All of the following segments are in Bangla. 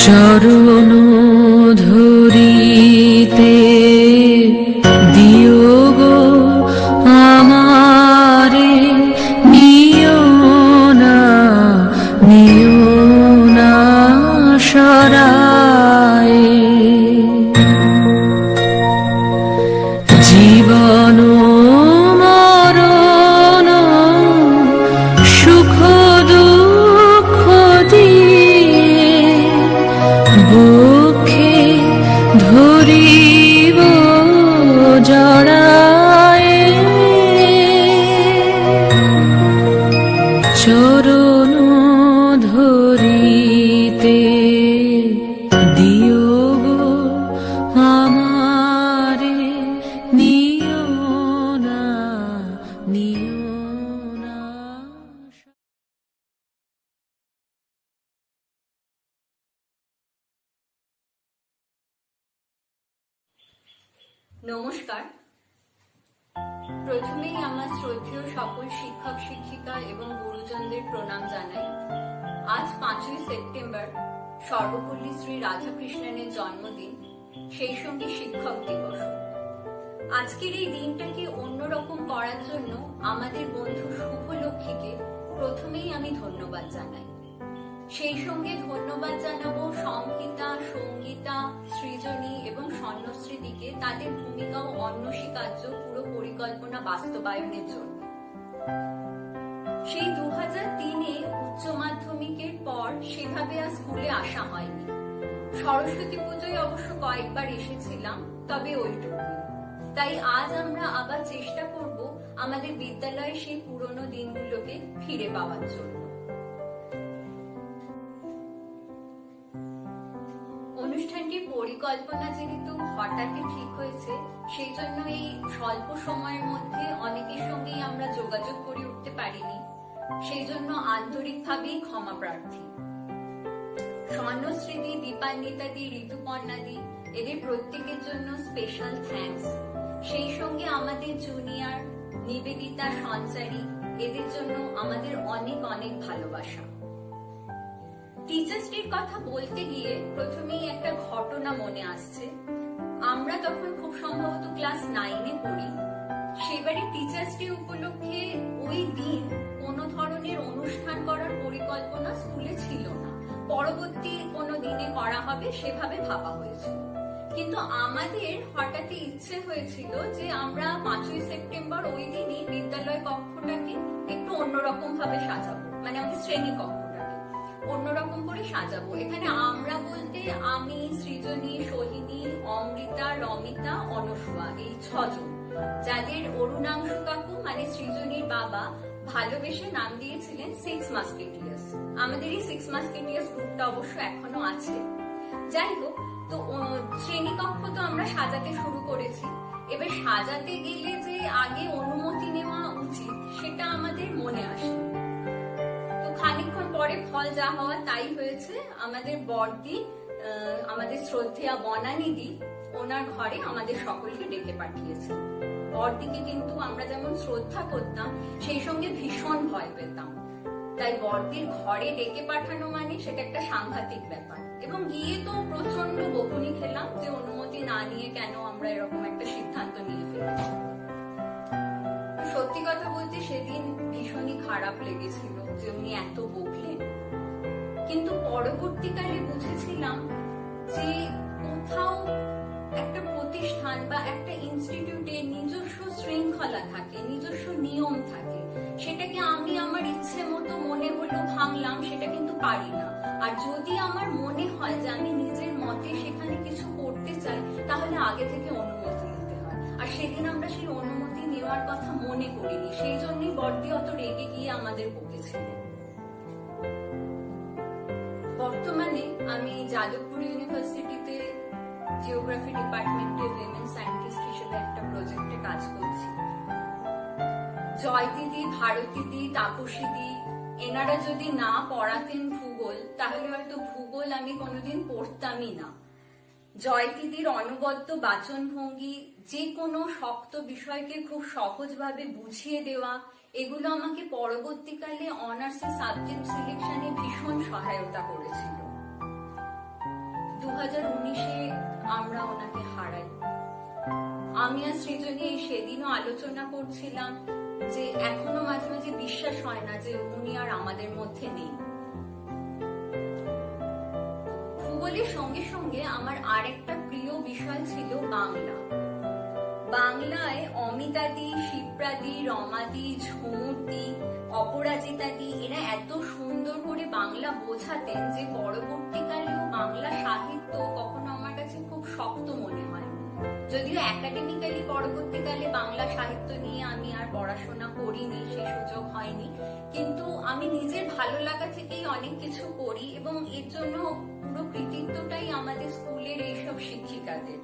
চরণ ধরিতে দিও গো আমারে, নিও না সরায়ে। জীবন মরণ সুখ দুঃখ দিয়ে বুকে ধরিব জড়ায়ে। চরণ ধরিতে দিও গো আমারে, নিও না নমস্কার। প্রথমেই আমার শ্রদ্ধেয় সকল শিক্ষক শিক্ষিকা এবং গুরুজনদের প্রণাম জানাই। আজ 5ই সেপ্টেম্বর সর্বপল্লী শ্রী রাধাকৃষ্ণনের জন্মদিন, সেই সঙ্গে শিক্ষক দিবস। আজকের এই দিনটাকে অন্যরকম করার জন্য আমাদের বন্ধু শুভলক্ষ্মীকে প্রথমেই আমি ধন্যবাদ জানাই। সেই সঙ্গে ধন্যবাদ জানাবো সংহিতা, সঙ্গীতা, সৃজনী এবং স্বর্ণশ্রীদিকে তাদের ভূমিকা ও অনস্বীকার্য পুরো পরিকল্পনা বাস্তবায়নের জন্য। সেই 2003-এ উচ্চ মাধ্যমিকের পর সেভাবে আর স্কুলে আসা হয়নি। সরস্বতী পুজোয় অবশ্য কয়েকবার এসেছিলাম, তবে ওইটুকুই। তাই আজ আমরা আবার চেষ্টা করব আমাদের বিদ্যালয়ে সেই পুরনো দিনগুলোকে ফিরে পাওয়ার জন্য। অনুষ্ঠানটির পরিকল্পনা যেহেতু হঠাৎই ঠিক হয়েছে, সেই জন্য এই স্বল্প সময়ের মধ্যে অনেকের সঙ্গেই আমরা যোগাযোগ করে উঠতে পারিনি, সেই জন্য আন্তরিকভাবেই ক্ষমা প্রার্থী। স্বর্ণশ্রীদি, দীপান্বিতাদি, ঋতুপর্ণাদি, এদের প্রত্যেকের জন্য স্পেশাল থ্যাঙ্কস। সেই সঙ্গে আমাদের জুনিয়র নিবেদিতা, সঞ্চারী, এদের জন্য আমাদের অনেক অনেক ভালোবাসা। টিচার্স ডের কথা বলতে গিয়ে প্রথমেই একটা ঘটনা মনে আসছে। আমরা তখন খুব সম্ভবত ক্লাস 9-এ পড়ি। সেবারে টিচার্স ডে উপলক্ষে ওই দিন কোনো ধরনের অনুষ্ঠান করার পরিকল্পনা স্কুলে ছিল না। পরবর্তী কোনো দিনে করা হবে সেভাবে ভাবা হয়েছিল। কিন্তু আমাদের হঠাৎই ইচ্ছে হয়েছিল যে আমরা 5ই সেপ্টেম্বর ওই দিনই বিদ্যালয় কক্ষটাকে একটু অন্যরকম ভাবে সাজাবো, মানে আমাদের শ্রেণী কক্ষটাকে অন্যরকম করে সাজাবো। এখানে আমরা বলতে আমি, সৃজনী, সোহিনী, অমৃতা, রমিতা, অনসুয়া, এই 6 জন, যাদের অরুণাংশু কাকু মানে সৃজনীর বাবা ভালোবেসে নাম দিয়েছিলেন 6 মাস্কেটিয়ার্স। আমাদের এই 6 মাস্কেটিয়ার্স গ্রুপটা অবশ্য এখনো আছে। যাই হোক, তো শ্রেণীকক্ষ তো আমরা সাজাতে শুরু করেছি। এবার সাজাতে গেলে যে আগে অনুমতি নেওয়া উচিত সেটা আমাদের মনে আসে। তো খানিকক্ষণ পরে ফল যা হওয়া তাই হয়েছে। আমাদের বড়দি, আমাদের শ্রদ্ধেয়া বনানিদি, ওনার ঘরে আমাদের সকলকে ডেকে পাঠিয়েছে। বড়দিকে কিন্তু আমরা যেমন শ্রদ্ধা করতাম, সেই সঙ্গে ভীষণ ভয় পেতাম। তাই বড়দির ঘরে ডেকে পাঠানো মানে সেটা একটা সাংঘাতিক ব্যাপার। এবং গিয়ে তো প্রচন্ড বকুনি খেলাম যে অনুমতি না নিয়ে কেন আমরা এরকম একটা সিদ্ধান্ত নিয়ে ফেলেছি। সত্যি কথা বলতে সেদিন ভীষণই খারাপ লেগেছিল যে উনি এত বকলেন। কিন্তু পরবর্তীকালে বুঝেছিলাম যে কোথাও একটা প্রতিষ্ঠান বা একটা ইনস্টিটিউটে নিজস্ব শৃঙ্খলা থাকে, নিজস্ব নিয়ম থাকে। সেটাকে আমি আমার ইচ্ছে মতো মনে হলো ভাঙলাম, সেটা কিন্তু পারি না। আর যদি আমার মনে হয় যে আমি নিজের মতে সেখানে কিছু করতে চাই, তাহলে আগে থেকে অনুমতি নিতে হয়। আর সেদিন আমরা সেই অনুমতি নেওয়ার কথা মনে করিনি, সেই জন্যই বড়দি অত রেগে গিয়ে আমাদের বকেছিলেন। বর্তমানে আমি যাদবপুর ইউনিভার্সিটিতে জিওগ্রাফি ডিপার্টমেন্টে উইমেন সায়েন্টিস্ট হিসেবে একটা প্রজেক্টে কাজ করছি। জয় দিদি, ভারতী দি, তাপসী দি, এনারা যদি না পড়াতেন ভূগোল, তাহলে হয়তো ভূগোল আমি কোনোদিন পড়তামই না। জয় দিদির অনবদ্য বাচন ভঙ্গি, যে কোনো শক্ত বিষয়কে খুব সহজভাবে বুঝিয়ে দেওয়া, এগুলো আমাকে পরবর্তীকালে অনার্সের সাবজেক্ট সিলেকশনে ভীষণ সহায়তা করেছিল। 2019-এ আমরা ওনাকে হারাই। আমি আর সৃজনী সেদিনও আলোচনা করছিলাম যে এখনো মাঝে মাঝে বিশ্বাস হয় না যে উনি আর আমাদের মধ্যে নেই। ভূগোলের সঙ্গে সঙ্গে আমার আরেকটা প্রিয় বিষয় ছিল বাংলা। বাংলায় অমিতাদি, শিপ্রাদি, রমাদি, ঝুমুরদি, অপরাজিতাদি এরা এত সুন্দর করে বাংলা বোঝাতেন যে পরবর্তীকালেও বাংলা সাহিত্য কখনো আমার কাছে খুব শক্ত মনে হয়। যদিও একাডেমিক্যালি পরবর্তীকালে বাংলা সাহিত্য নিয়ে আমি আর পড়াশোনা করিনি, সে সুযোগ হয়নি, কিন্তু আমি নিজের ভালো লাগা থেকেই অনেক কিছু করি এবং এর জন্য পুরো কৃতিত্বটাই আমাদের স্কুলের এইসব শিক্ষিকাদের।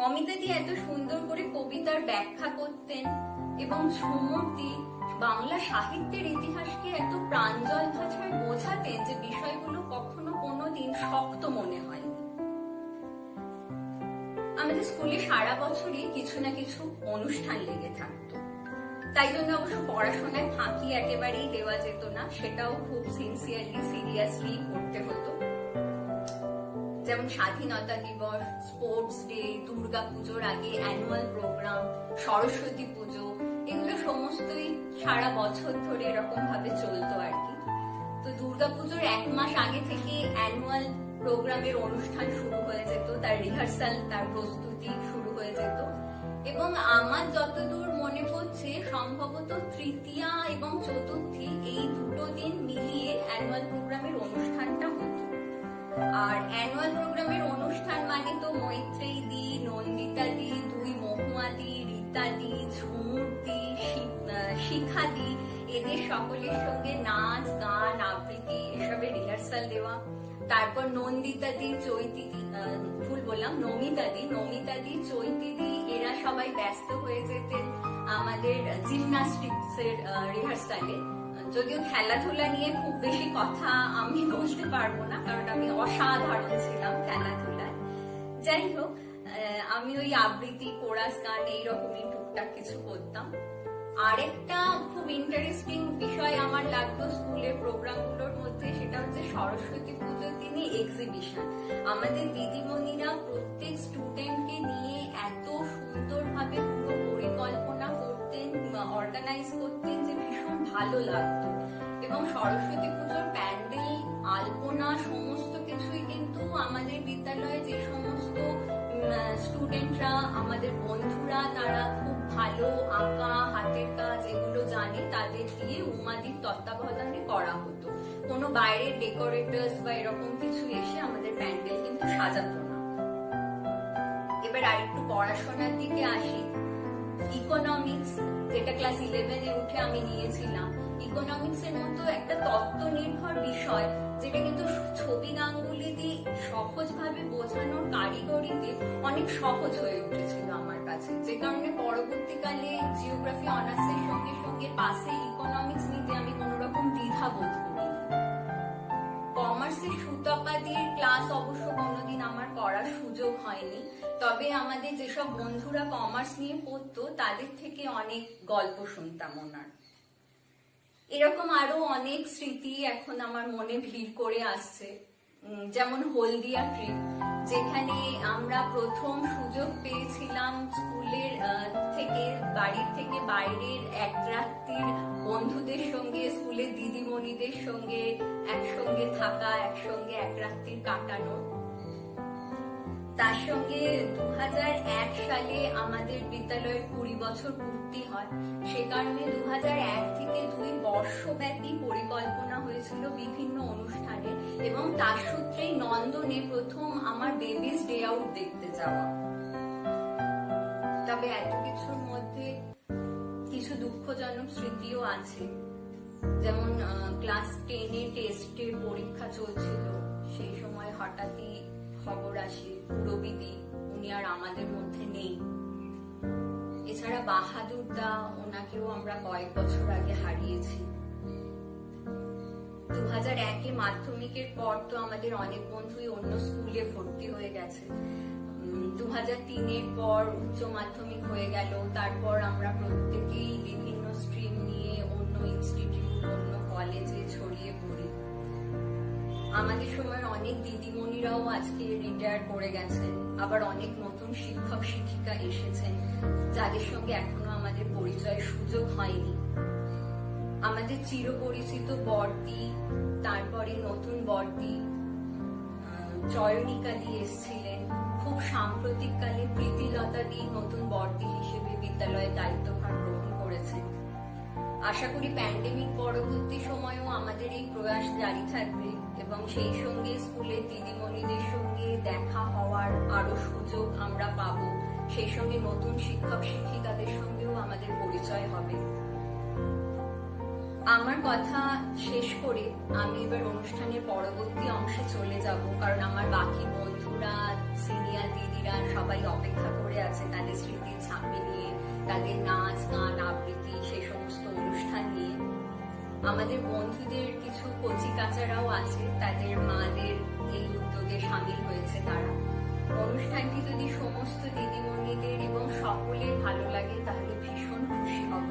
অমিতাদি এত সুন্দর করে কবিতার ব্যাখ্যা করতেন এবং ঝুমুরদি বাংলা সাহিত্যের ইতিহাসকে এত প্রাঞ্জল ভাষায় বোঝাতেন যে বিষয়গুলো কখনো কোনোদিন শক্ত মনে হয়নি। আমাদের স্কুলে সারা বছরই কিছু না কিছু অনুষ্ঠান লেগে থাকতো, তাই জন্য অবশ্য পড়াশোনায় ফাঁকি একেবারেই দেওয়া যেত না, সেটাও খুব সিনসিয়ারলি সিরিয়াসলি করতে হতো। যেমন স্বাধীনতা দিবস, স্পোর্টস ডে, দুর্গা পুজোর আগে অ্যানুয়াল প্রোগ্রাম, সরস্বতী পুজো, এগুলো সমস্তই সারা বছর ধরে এরকম ভাবে চলতো আর কি। তো দুর্গা পুজোর 1 মাস আগে থেকে অ্যানুয়াল প্রোগ্রামের অনুষ্ঠান শুরু হয়ে যেত, তার রিহার্সাল, তার প্রস্তুতি শুরু হয়ে যেত এবং আমার যতদূর মনে পড়ছে সম্ভবত তৃতীয়া এবং চতুর্থী এই দুটো দিন মিলিয়ে অ্যানুয়াল প্রোগ্রামের অনুষ্ঠানটা হতো। আর অ্যানুয়াল প্রোগ্রামের অনুষ্ঠান মানে তো মৈত্রেয়ী দি, নন্দিতা দি, 2 মহুয়াদি, রীতাদি, ঝুমুরদি, শিখাদি এদের সকলের সঙ্গে নাচ, গান, আবৃত্তি এসবের রিহার্সাল দেওয়া। তারপর নন্দিতাদি, চৈতিদি, ভুল বললাম, নমিতাদি, চৈতিদি এরা সবাই ব্যস্ত হয়ে যেতেন আমাদের জিমনাস্টিক্স এর রিহার্সালে। যদিও খেলাধুলা নিয়ে খুব বেশি কথা আমি বলতে পারবো না, কারণ আমি অসাধারণ ছিলাম খেলাধুলায়। যাই হোক, আমি ওই আবৃত্তি, কোরাস গান এইরকমই টুকটাক কিছু করতাম। আরেকটা খুব ইন্টারেস্টিং বিষয় আমার লাগতো স্কুলের প্রোগ্রামগুলোর মধ্যে, সেটা হচ্ছে সরস্বতী পুজোর দিনে এক্সিবিশন। আমাদের দিদিমণিরা প্রত্যেক স্টুডেন্টকে নিয়ে এত সুন্দরভাবে পুরো পরিকল্পনা করতেন, অর্গানাইজ করতেন যে ভীষণ ভালো লাগতো। এবং সরস্বতী পুজোর প্যান্ডেল, আলপনা সমস্ত কিছুই কিন্তু আমাদের বিদ্যালয়ে যে সমস্ত স্টুডেন্টরা, আমাদের বন্ধুরা, তারা খুব ভালো আঁকা, হাতের কাজ এগুলো জানে, তাদের দিয়ে উমাদির তত্ত্বাবধানে করা হতো। কোনো বাইরের ডেকোরেটর্স বা এরকম কিছু এসে আমাদের প্যান্ডেল কিন্তু সাজাতো না। এবার আরেকটু পড়াশোনার দিকে আসি। ইকোনমিক্স, যেটা ক্লাস 11-এ উঠে আমি নিয়েছিলাম, ইকোনমিক্স এর মতো একটা তত্ত্ব নির্ভর বিষয়, যেটা কিন্তু ছবি গাঙ্গুলি দিয়ে সহজভাবে বোঝানোর কারিগরিতে অনেক সহজ হয়ে উঠেছিল আমার কাছে, যে কারণে পরবর্তীকালে জিওগ্রাফি অনার্সের সঙ্গে সঙ্গে পাশে ইকোনমিক্স নিতে আমি কোন রকম দ্বিধা বোধ করিনি। কমার্সের সুতপাদির ক্লাস অবশ্য কোনোদিন আমার করার সুযোগ হয়নি, তবে আমাদের যেসব বন্ধুরা কমার্স নিয়ে পড়তো তাদের থেকে অনেক গল্প শুনতাম ওনার। এরকম আরো অনেক স্মৃতি এখন আমার মনে ভিড় করে আসছে, যেমন হলদিয়া ট্রিপ, যেখানে আমরা প্রথম সুযোগ পেয়েছিলাম স্কুলের থেকে, বাড়ির থেকে বাইরের এক রাত্রির বন্ধুদের সঙ্গে, স্কুলের দিদিমণিদের সঙ্গে একসঙ্গে থাকা, একসঙ্গে এক রাত্রি কাটানো। তার সঙ্গে 2001 সালে আমাদের বিদ্যালয়ের 20 বছর পূর্তি হয়, সে কারণে 2001 থেকে 2 বর্ষব্যাপী পরিকল্পনা হয়েছিল বিভিন্ন অনুষ্ঠানে, এবং তার সূত্রেই নন্দনে প্রথম আমার বেবিস ডে আউট দেখতে যাওয়া। তবে এত কিছুর মধ্যে কিছু দুঃখজনক স্মৃতিও আছে, যেমন ক্লাস 10-এ টেস্টের পরীক্ষা চলছিল, সেই সময় হঠাৎই খবর আসে পুরবিদি উনি আর আমাদের মধ্যে নেই। এছাড়া বাহাদুর দা, ওনাকেও আমরা কয়েক বছর আগে হারিয়েছি। 2001-এ মাধ্যমিকের পর তো আমাদের অনেক বন্ধুই অন্য স্কুলে ভর্তি হয়ে গেছে। 2003-এর পর উচ্চ মাধ্যমিক হয়ে গেল, তারপর আমরা প্রত্যেকেই বিভিন্ন স্ট্রিম নিয়ে অন্য ইনস্টিটিউট, অন্য কলেজে ছড়িয়ে পড়ি। আমাদের সময়ের অনেক দিদিমণিরাও আজকে রিটায়ার করে গেছেন, আবার অনেক নতুন শিক্ষক শিক্ষিকা এসেছেন যাদের সঙ্গে এখনো আমাদের পরিচয় সুযোগ হয়নি। আমাদের চিরপরিচিত বর্দি, তারপরে নতুন বর্দি চয়নিকা দি এসেছিলেন। খুব সাম্প্রতিককালে প্রীতিলতা দি নতুন বর্দি হিসেবে বিদ্যালয়ের দায়িত্বভার গ্রহণ করেছেন। আশা করি প্যান্ডেমিক পরবর্তী সময়েও আমাদের এই প্রয়াস জারি থাকবে এবং সেই সঙ্গে স্কুলের দিদিমণিদের সঙ্গে দেখা হওয়ার আরো সুযোগ আমরা পাবো। সেই সঙ্গে নতুন শিক্ষক শিক্ষিকাদের সঙ্গেও আমাদের পরিচয় হবে। আমার কথা শেষ করে আমি এবার অনুষ্ঠানের পরবর্তী অংশে চলে যাব, কারণ আমার বাকি বন্ধুরা, সিনিয়র দিদিরা সবাই অপেক্ষা করে আছে তাদের স্মৃতির ছাপি নিয়ে, তাদের নাচ গান আবৃত্তি সেই সমস্ত অনুষ্ঠান নিয়ে। আমাদের বন্ধুদের কিছু কচি কাচারাও আছে, তাদের মাদের এই উদ্যোগে সামিল হয়েছে তারা। অনুষ্ঠানটি যদি সমস্ত দিদিমণিদের এবং সকলের ভালো লাগে তাহলে ভীষণ খুশি হব।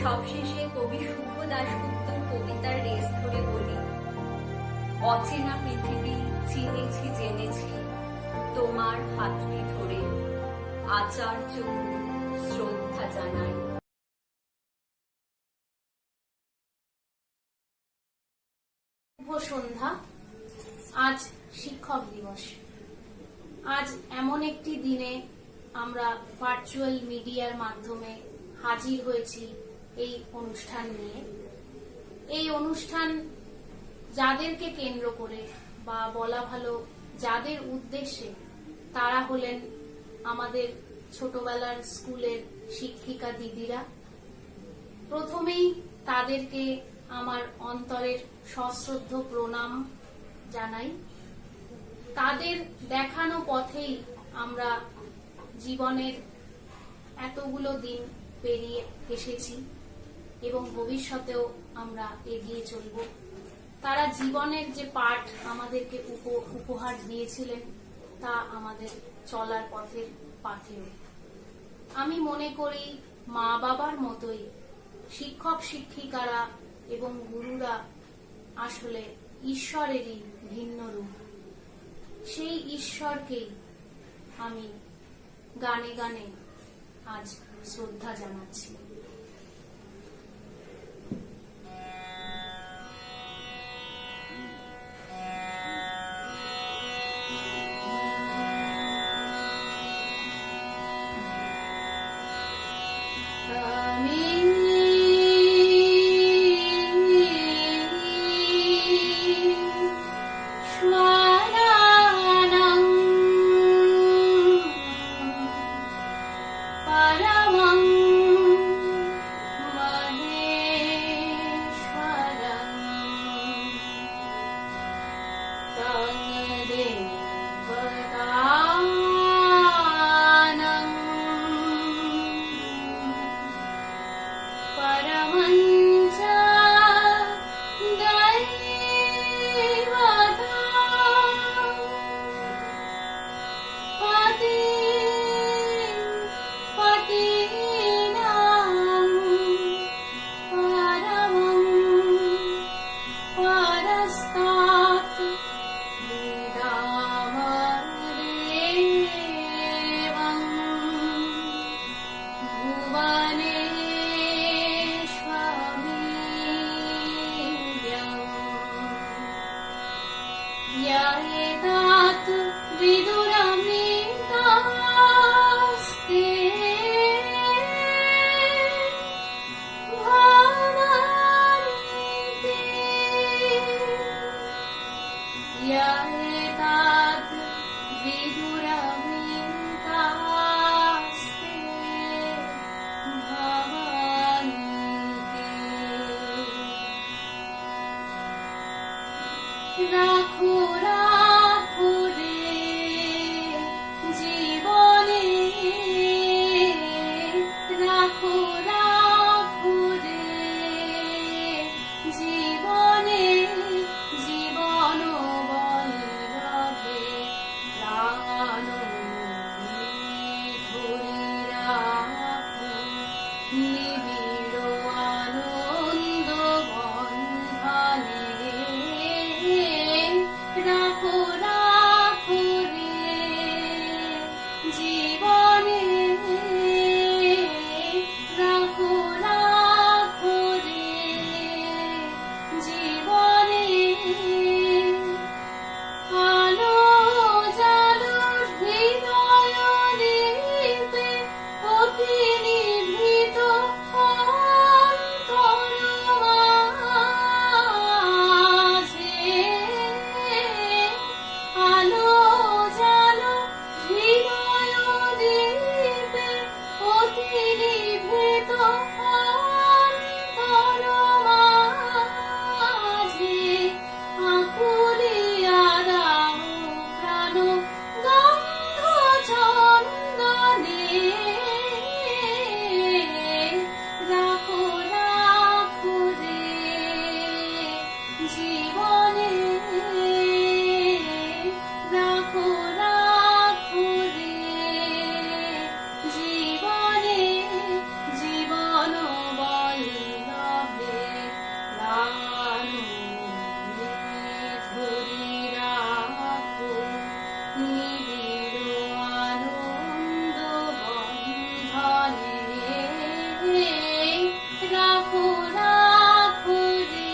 সবশেষে কবি শুভ দাশগুপ্তর কবিতার রেস ধরে বলি, অচেনা পৃথিবী চিনেছি জেনেছি তোমার হাতটি ধরে, আচার্য শ্রদ্ধা জানাই। শুভ সন্ধ্যা। আজ শিক্ষক দিবস। আজ এমন একটি দিনে আমরা ভার্চুয়াল মিডিয়ার মাধ্যমে হাজির হয়েছি এই অনুষ্ঠান নিয়ে। এই অনুষ্ঠান যাদেরকে কেন্দ্র করে বা বলা ভালো যাদের উদ্দেশ্যে, তারা হলেন আমাদের ছোটবেলার স্কুলের শিক্ষিকা দিদিরা। প্রথমেই তাদেরকে আমার অন্তরের সশ্রদ্ধ প্রণাম জানাই। তাদের দেখানো পথেই আমরা জীবনের এতগুলো দিন পেরিয়ে এসেছি এবং ভবিষ্যতেও আমরা এগিয়ে চলব। তারা জীবনের যে পাঠ আমাদেরকে উপহার দিয়েছিলেন তা আমাদের চলার পথের পাথেয়। আমি মনে করি মা বাবার মতোই শিক্ষক শিক্ষিকারা এবং গুরুরা আসলে ঈশ্বরেরই ভিন্ন রূপ। সেই ঈশ্বরকেই আমি গানে গানে আজ শ্রদ্ধা জানাচ্ছি। রাখো রাখো রে জীবনে, রাখো রাখো রে জীবনে, জীবন বল্লভে প্রাণ ধরি রাখো, নিবিড় আনন্দ বন্ধনে জীবনে রাখো রাখো রে, জীবনে জীবন বল্লভে প্রাণ ধরি রাখো, নিবিড় আনন্দ বন্ধনে রাখো রাখো রে,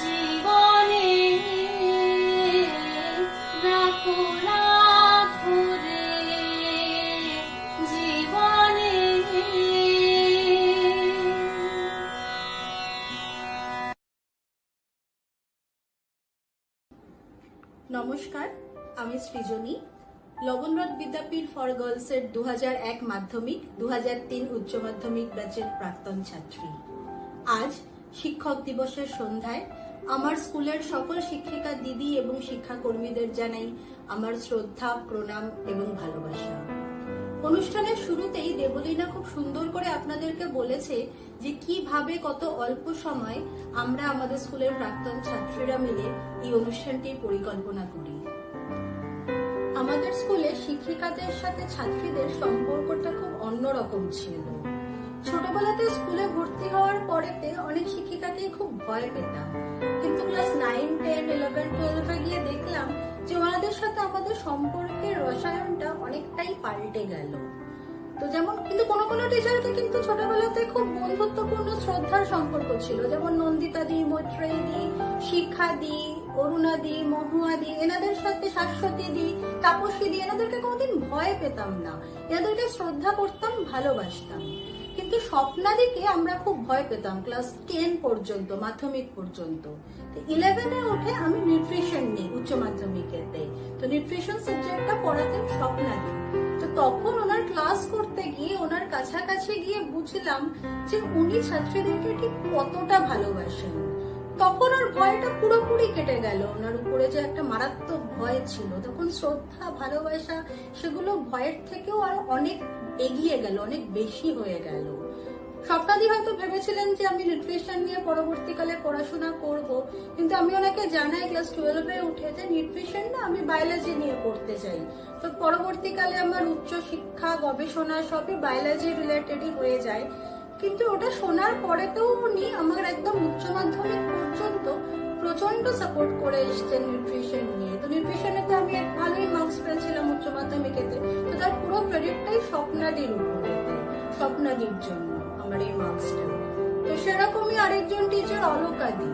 জীবনে রাখো রাখো রে, জীবনে। নমস্কার, আমি সৃজনী, লবণরথ বিদ্যাপীঠ ফর গার্লসের 2001 মাধ্যমিক 2003 উচ্চ মাধ্যমিক ব্যাচের প্রাক্তন ছাত্রী। আজ শিক্ষক দিবসের সন্ধ্যায় আমার স্কুলের সকল শিক্ষিকা দিদি এবং শিক্ষাকর্মীদের জানাই আমার শ্রদ্ধা, প্রণাম এবং ভালোবাসা। অনুষ্ঠানের শুরুতেই দেবলীনা খুব সুন্দর করে আপনাদেরকে বলেছে যে কিভাবে কত অল্প সময় আমরা আমাদের স্কুলের প্রাক্তন ছাত্রীরা মিলে এই অনুষ্ঠানটির পরিকল্পনা করি। আমাদের স্কুলে শিক্ষিকাদের সাথে ছাত্রীদের সম্পর্কটা খুব অন্যরকম ছিল। ছোটবেলাতে স্কুলে ভর্তি হওয়ার পরেতে অনেক শিক্ষিকাকেই খুব ভয় পেতাম, কিন্তু ক্লাস 9, 10, 11, 12 গিয়ে দেখলাম যে ওনাদের সাথে আমাদের সম্পর্কের রসায়নটা অনেকটাই পাল্টে গেল। তো যেমন কিন্তু কোনো কোনো টিচারকে কিন্তু ছোটবেলাতে খুব বন্ধুত্বপূর্ণ শ্রদ্ধার সম্পর্ক ছিল, যেমন নন্দিতা দি, মৈত্রেয়ী দি, শিক্ষা দি, অরুণা দি, মহুয়া দি, এনাদের সাথে শাশ্বতী দি, তাপসী দি, এনাদেরকে কোনোদিন ভয় পেতাম না, এনাদেরকে শ্রদ্ধা করতাম, ভালোবাসতাম। কিন্তু স্বপ্নাদিকে আমরা খুব ভয় পেতাম ক্লাস 10 পর্যন্ত, মাধ্যমিক পর্যন্ত। 11-এ উঠে আমি নিউট্রিশন নিই উচ্চ মাধ্যমিকেতে, তো নিউট্রিশন সাবজেক্টটা পড়াতেন স্বপ্নাদি। তো তখন ওনার ক্লাস করতে গিয়ে, ওনার কাছাকাছি গিয়ে বুঝলাম যে উনি ছাত্রীদেরকে ঠিক কতটা ভালোবাসেন। তখন ওর ভয়টা পুরোপুরি কেটে গেল। ওনার উপরে যে একটা মারাত্মক ভয় ছিল, তখন শ্রদ্ধা, ভালোবাসা সেগুলো ভয়ের থেকেও আরো অনেক এগিয়ে গেল, অনেক বেশি হয়ে গেল। স্বপ্নাদি হয়তো ভেবেছিলেন যে আমি নিউট্রিশন নিয়ে পরবর্তীকালে পড়াশোনা করব, কিন্তু আমি ওনাকে জানাই ক্লাস 12-এ উঠে যে নিউট্রিশন না, আমি বায়োলজি নিয়ে পড়তে চাই। তো পরবর্তীকালে আমার উচ্চ শিক্ষা, গবেষণা সবই বায়োলজি রিলেটেডই হয়ে যায়। কিন্তু ওটা শোনার পরেতেও উনি আমার একদম উচ্চ মাধ্যমিক পর্যন্ত প্রচন্ড সাপোর্ট করে এসছেন নিউট্রিশন নিয়ে। তো নিউট্রিশনে তো আমি ভালোই মার্কস পেয়েছিলাম উচ্চ মাধ্যমিকেতে, তো তার পুরো ক্রেডিটটাই স্বপ্নাদির উপরে, স্বপ্নাদির জন্য আমার এই মার্কসটা। তো সেরকমই আরেকজন টিচার অলকা দি,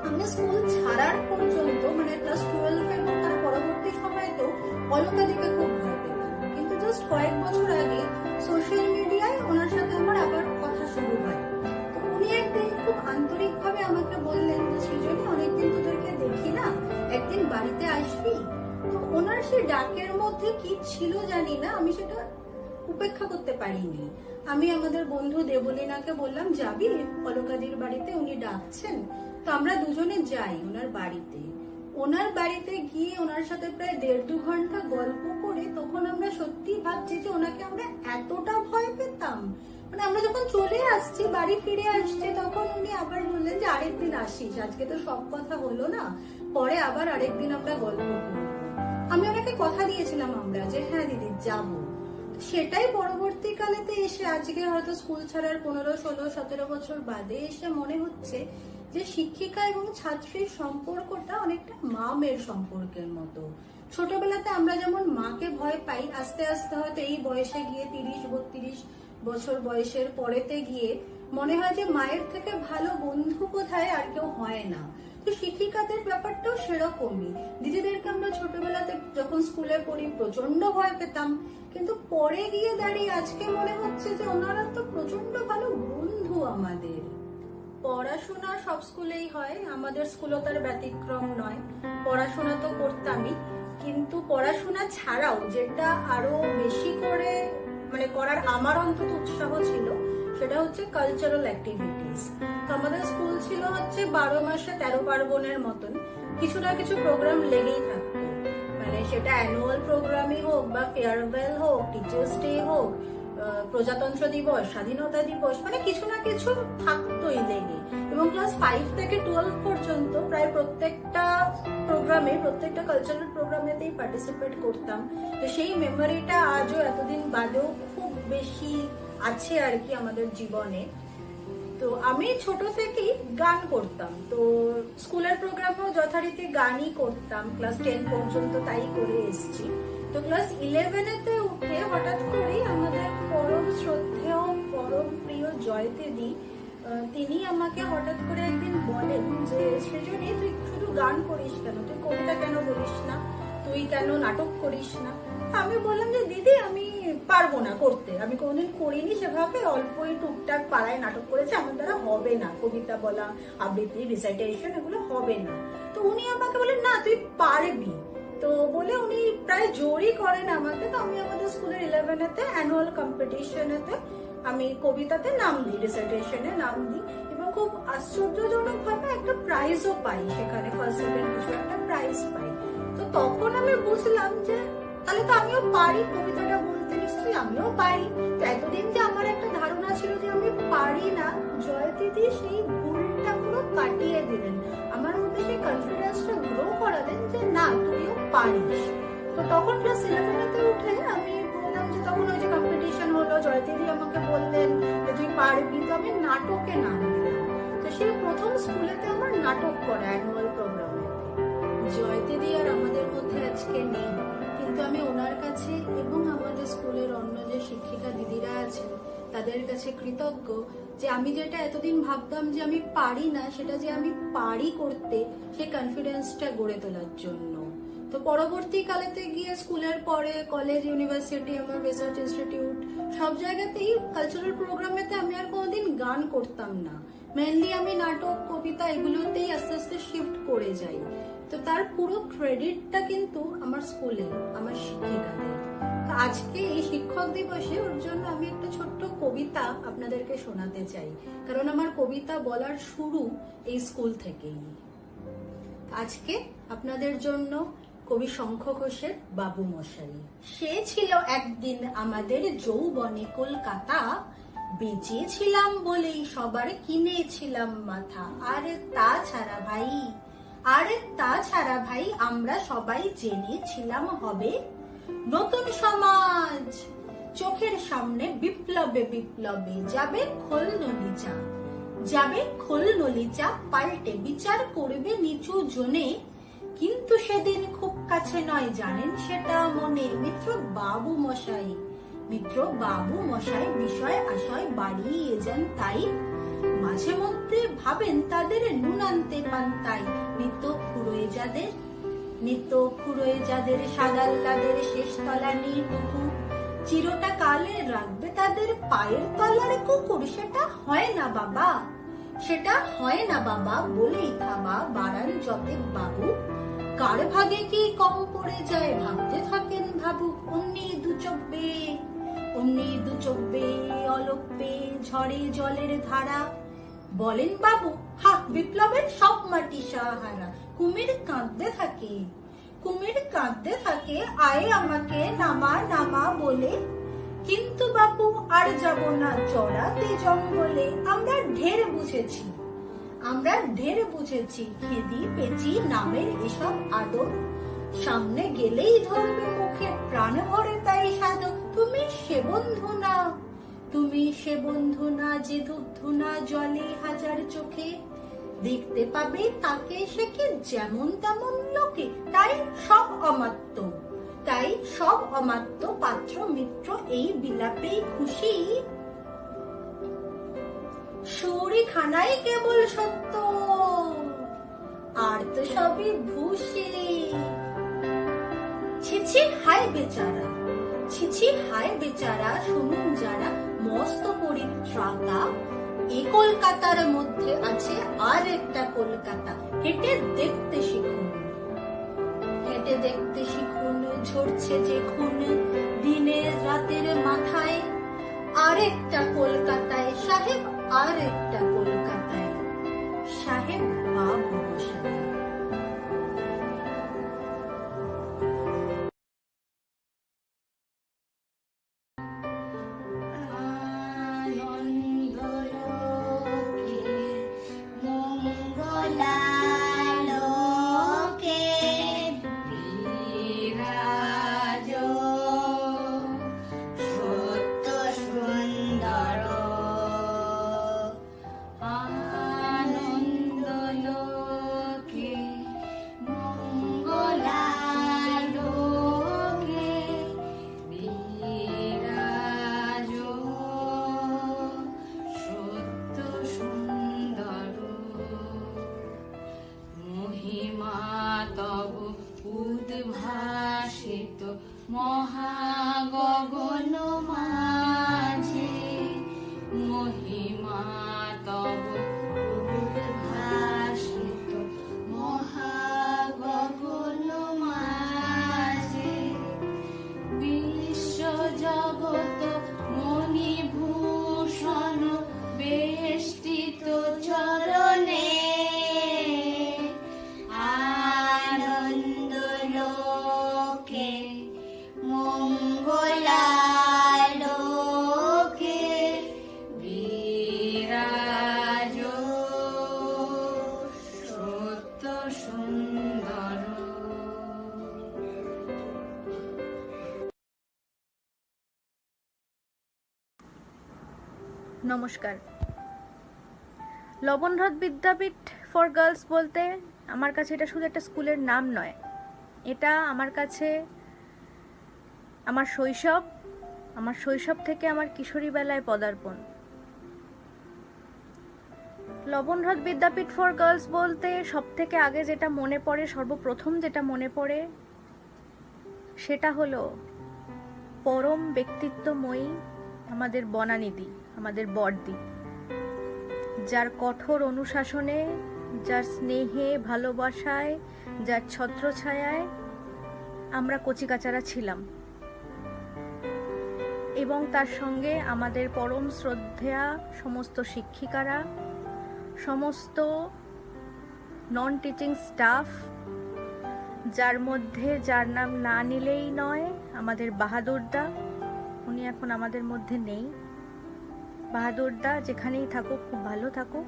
আমি স্কুল ছাড়ার পর্যন্ত মানে ক্লাস 12 এবং তার পরবর্তী সময়তেও অলকা দিকে খুব ভয় পেতাম। কিন্তু জাস্ট কয়েক বছর আগে সোশ্যাল মিডিয়ায় ওনার সাথে আমার আবার কথা শুরু হয়। তো উনি একদিন খুব আন্তরিকভাবে আমাকে বললেন যে সৃজনী, অনেকদিন তোদেরকে দেখি না, একদিন বাড়িতে আসবি। তো ওনার সেই ডাকের মধ্যে কি ছিল জানি না, আমি সেটা উপেক্ষা করতে পারিনি। আমি আমাদের বন্ধু দেবলীনাকে বললাম, যাবি অলকাদির বাড়িতে, উনি ডাকছেন। তো আমরা দুজনে যাই ওনার বাড়িতে। ওনার বাড়িতে গিয়ে ওনার সাথে প্রায় 1.5-2 ঘন্টা গল্প করে তখন আমরা সত্যি ভাবছি যে ওনাকে আমরা এতটা ভয় পেতাম। মানে আমরা যখন চলে আসছি, বাড়ি ফিরে আসছি, তখন উনি আবার বললেন যে আরেকদিন আসিস, আজকে তো সব কথা হলো না, পরে আবার আরেকদিন আমরা গল্প করবো। আমি ওনাকে কথা দিয়েছিলাম আমরা যে হ্যাঁ দিদি যাবো। সেটাই পরবর্তীকালেতে এসে আজকে হয়তো স্কুল ছাড়ার 15, 16, 17 বছর বাদে এসে মনে হচ্ছে যে শিক্ষিকা এবং ছাত্রীর সম্পর্কটা অনেকটা মা মেয়ের সম্পর্কের মতো। ছোটবেলাতে আমরা যেমন মাকে ভয় পাই, আস্তে আস্তে হয়তো এই বয়সে গিয়ে 30-32 বছর বয়সের পরেতে গিয়ে মনে হয় যে মায়ের থেকে ভালো বন্ধু কোথায় আর কেউ হয় না। তো শিক্ষিকাদের ব্যাপারটাও সেরকমই। দিদিদেরকে আমরা ছোটবেলাতে যখন স্কুলে পড়ি প্রচন্ড ভয় পেতাম, কিন্তু পরে গিয়ে দাঁড়িয়ে আজকে মনে হচ্ছে যে ওনারা তো প্রচন্ড ভালো বন্ধু আমাদের। পড়াশোনা সব স্কুলেই হয়, আমাদের স্কুলও তার ব্যতিক্রম নয়। পড়াশোনা তো করতামই, কিন্তু পড়াশোনা ছাড়াও যেটা আরো বেশি করে মানে করার আমার অন্তত উৎসাহ ছিল, সেটা হচ্ছে কালচারাল অ্যাক্টিভিটিস। তো আমাদের স্কুল ছিল হচ্ছে 12 মাসে 13 পার্বণের মতন, কিছু না কিছু প্রোগ্রাম লেগেই থাকতো। মানে সেটা অ্যানুয়াল প্রোগ্রামই হোক বা ফেয়ারওয়েল হোক, টিচার্স ডে হোক, প্রজাতন্ত্র দিবস, স্বাধীনতা দিবস, মানে কিছু না কিছু থাকতোই লেগে। এবং ক্লাস 5 থেকে 12 পর্যন্ত প্রায় প্রত্যেকটা প্রোগ্রামে, প্রত্যেকটা কালচারাল প্রোগ্রামেতেই পার্টিসিপেট করতাম। তো সেই মেমোরিটা আজও এতদিন বাদেও খুব বেশি আছে আর কি আমাদের জীবনে। তো আমি ছোট থেকেই গান করতাম, তো স্কুলের প্রোগ্রামেও যথারীতি গানই করতাম, ক্লাস 10 পর্যন্ত তাই করে এসেছি। তো ক্লাস 11-এতে উঠে হঠাৎ করেই আমাদের পরম শ্রদ্ধেয়, পরম প্রিয় জয়তেদি, তিনি আমাকে হঠাৎ করে একদিন বলেন যে সৃজনী, তুই শুধু গান করিস কেন, তুই কবিতা কেন বলিস না, তুই কেন নাটক করিস না? আমি বললাম যে দিদি আমি পারবো না করতে, আমি কোনোদিন করিনি সেভাবে, অল্পই টুকটাক পাড়ায় নাটক করেছে, আমার দ্বারা হবে না, কবিতা বলা, আবৃত্তি, রিসাইটেশন এগুলো হবে না। তো উনি আমাকে বলেন না তুই পারবি, তো বলে উনি প্রায় জোরই করেন আমাকে। তো আমি আমাদের স্কুলের 11-এতে অ্যানুয়াল কম্পিটিশনেতে আমি কবিতাতে নাম দিই, রিসাইটেশনে নাম দিই, এবং খুব আশ্চর্যজনক ভাবে একটা প্রাইজও পাই সেখানে, ফার্স্ট সেকেন্ড কিছু একটা প্রাইজ পাই। তো তখন আমি বুঝলাম যে তাহলে তো আমিও পারি কবিতাটা বলতে, নিশ্চয়ই আমিও পারি। তো এতদিন যে আমার একটা ধারণা ছিল যে আমি পারি না, জয়দিদি সেই ভুলটা পুরো কাটিয়ে দিলেন, আমার মধ্যে সেই কনফিডেন্সটা গ্রো করালেন যে না তুইও পারিস। তো তখন ক্লাস 11-এতে উঠে আমি বললাম যে, তখন ওই যে কম্পিটিশন হলো, জয়দিদি আমাকে বললেন যে তুই পারবি, তো আমি নাটকে নাম দিলাম। তো সেই প্রথম স্কুলেতে আমার নাটক করা অ্যানুয়াল প্রোগ্রামে। জয়দিদি আর আমাদের মধ্যে আজকে নেই, কিন্তু আমি ওনার কাছে এবং আমাদের স্কুলের অন্য যে শিক্ষিকা দিদিরা আছেন তাদের কাছে কৃতজ্ঞ যে আমি যেটা এতদিন ভাবতাম যে আমি পারি না, সেটা যে আমি পারি করতে, সেই কনফিডেন্সটা গড়ে তোলার জন্য। তো পরবর্তীকালেতে গিয়ে স্কুলের পরে কলেজ, ইউনিভার্সিটি, আমার রিসার্চ ইনস্টিটিউট, সব জায়গাতেই কালচারাল প্রোগ্রামেতে আমি আর কোনোদিন গান করতাম না, মেনলি আমি নাটক, কবিতা এগুলোতেই আস্তে আস্তে শিফট করে যাই। তো তার পুরো ক্রেডিটটা কিন্তু আমার স্কুলে, আমার শিক্ষিকাদের। তো আজকে এই শিক্ষক দিবসে ওর জন্য আমি একটা ছোট্ট কবিতা আপনাদেরকে শোনাতে চাই, কারণ আমার কবিতা বলার শুরু এই স্কুল থেকেই। আজকে আপনাদের জন্য কবি শঙ্খ ঘোষের বাবু মশাই। সে ছিল একদিন আমাদের যৌবনে কলকাতা, বেঁচেছিলাম বলেই সবার কিনেছিলাম মাথা। আরে তাছাড়া ভাই আমরা সবাই জেনেছিলাম হবে নতুন সমাজ, চোখের সামনে বিপ্লবে বিপ্লবে যাবে খোল নলিচা, পাল্টে বিচার করবে নিচু জনে। কিন্তু সেদিন খুব কাছে নয় জানেন সেটা মনে, মিত্র বাবু মশাই বিষয় আশয় বাড়িয়ে যান তাই, মাঝে মধ্যে ভাবেন তাদের নুন আনতে পান্তাই। নিত্য ফুরোয় যাদের সাদাল্লাদের শেষ তলা নিয়ে টুকু, চিরটা কালে রাখবে তাদের পায়ের তলার কুকুর। সেটা হয় না বাবা বলেই থাবা বাড়ান যতে বাবু, কার ভাগে কি কম পড়ে যায় ভাবতে থাকেন ভাবুক। অমনি দু চব্বে অলপ্পে ঝড়ে জলের ধারা, বলেন বাবু হা বিপ্লবের সব মাটি সাহারা। কুমির কাঁদতে থাকে আয় আমাকে নামা বলে, কিন্তু বাবু আর যাব না চড়াতে জঙ্গলে। আমরা ঢের বুঝেছি খেদি পেঁচি নামের এসব আদর, সামনে গেলেই ধরবে মুখে প্রাণ ভরে তাই সাধক। তুমি সে বন্ধু না যে ধূপধুনা জলে হাজার চোখে, দেখতে পাবে তাকে সে কি যেমন তেমন লোকে। তাই সব অমাত্য পাত্র মিত্র এই বিলাপেই খুশি, সুরি খানাই কেবল সত্য আর তো সবই ভূষি। ছিছি হায় বেচারা শুনুন যারা মস্ত পরিত্রাতা, এই কলকাতার মধ্যে আছে আর একটা কলকাতা। হেঁটে দেখতে শিখুন ঝরছে যে খুন দিনের রাতের মাথায়। আরেকটা কলকাতায় সাহেব, আরেকটা কলকাতায় সাহেব বাবু মশাই। মহিমা তব উদ্ভাসিত মহাগগন মাঝে, মহিমা তব উদ্ভাসিত মহাগগন মাঝে, বিশ্ব জগৎ মণিভূষণ বেষ্টিত চরণে, আনন্দ লোকে মঙ্গলালোকে বিরাজ সত্য সুন্দর। নমস্কার। লবণহ্রদ বিদ্যাপীঠ ফর গার্লস বলতে আমার কাছে এটা শুধু একটা স্কুলের নাম নয়, এটা আমার কাছে আমার শৈশব থেকে আমার কিশোরী বেলায় পদার্পণ। লবণহ্রদ বিদ্যাপীঠ ফর গার্লস বলতে সব থেকে আগে যেটা মনে পড়ে, সর্বপ্রথম যেটা মনে পড়ে, সেটা হলো পরম ব্যক্তিত্বময়ী আমাদের বনানিধি, আমাদের বড়দি, যার কঠোর অনুশাসনে, যার স্নেহে ভালোবাসায়, যার ছত্রছায়ায় আমরা কচিকাচারা ছিলাম, এবং তার সঙ্গে আমাদের পরম শ্রদ্ধেয়া সমস্ত শিক্ষিকারা, সমস্ত নন টিচিং স্টাফ, যার মধ্যে যার নাম না নিলেই নয় আমাদের বাহাদুরদা। উনি এখন আমাদের মধ্যে নেই। বাহাদুরদা যেখানেই থাকুক, খুব ভালো থাকুক।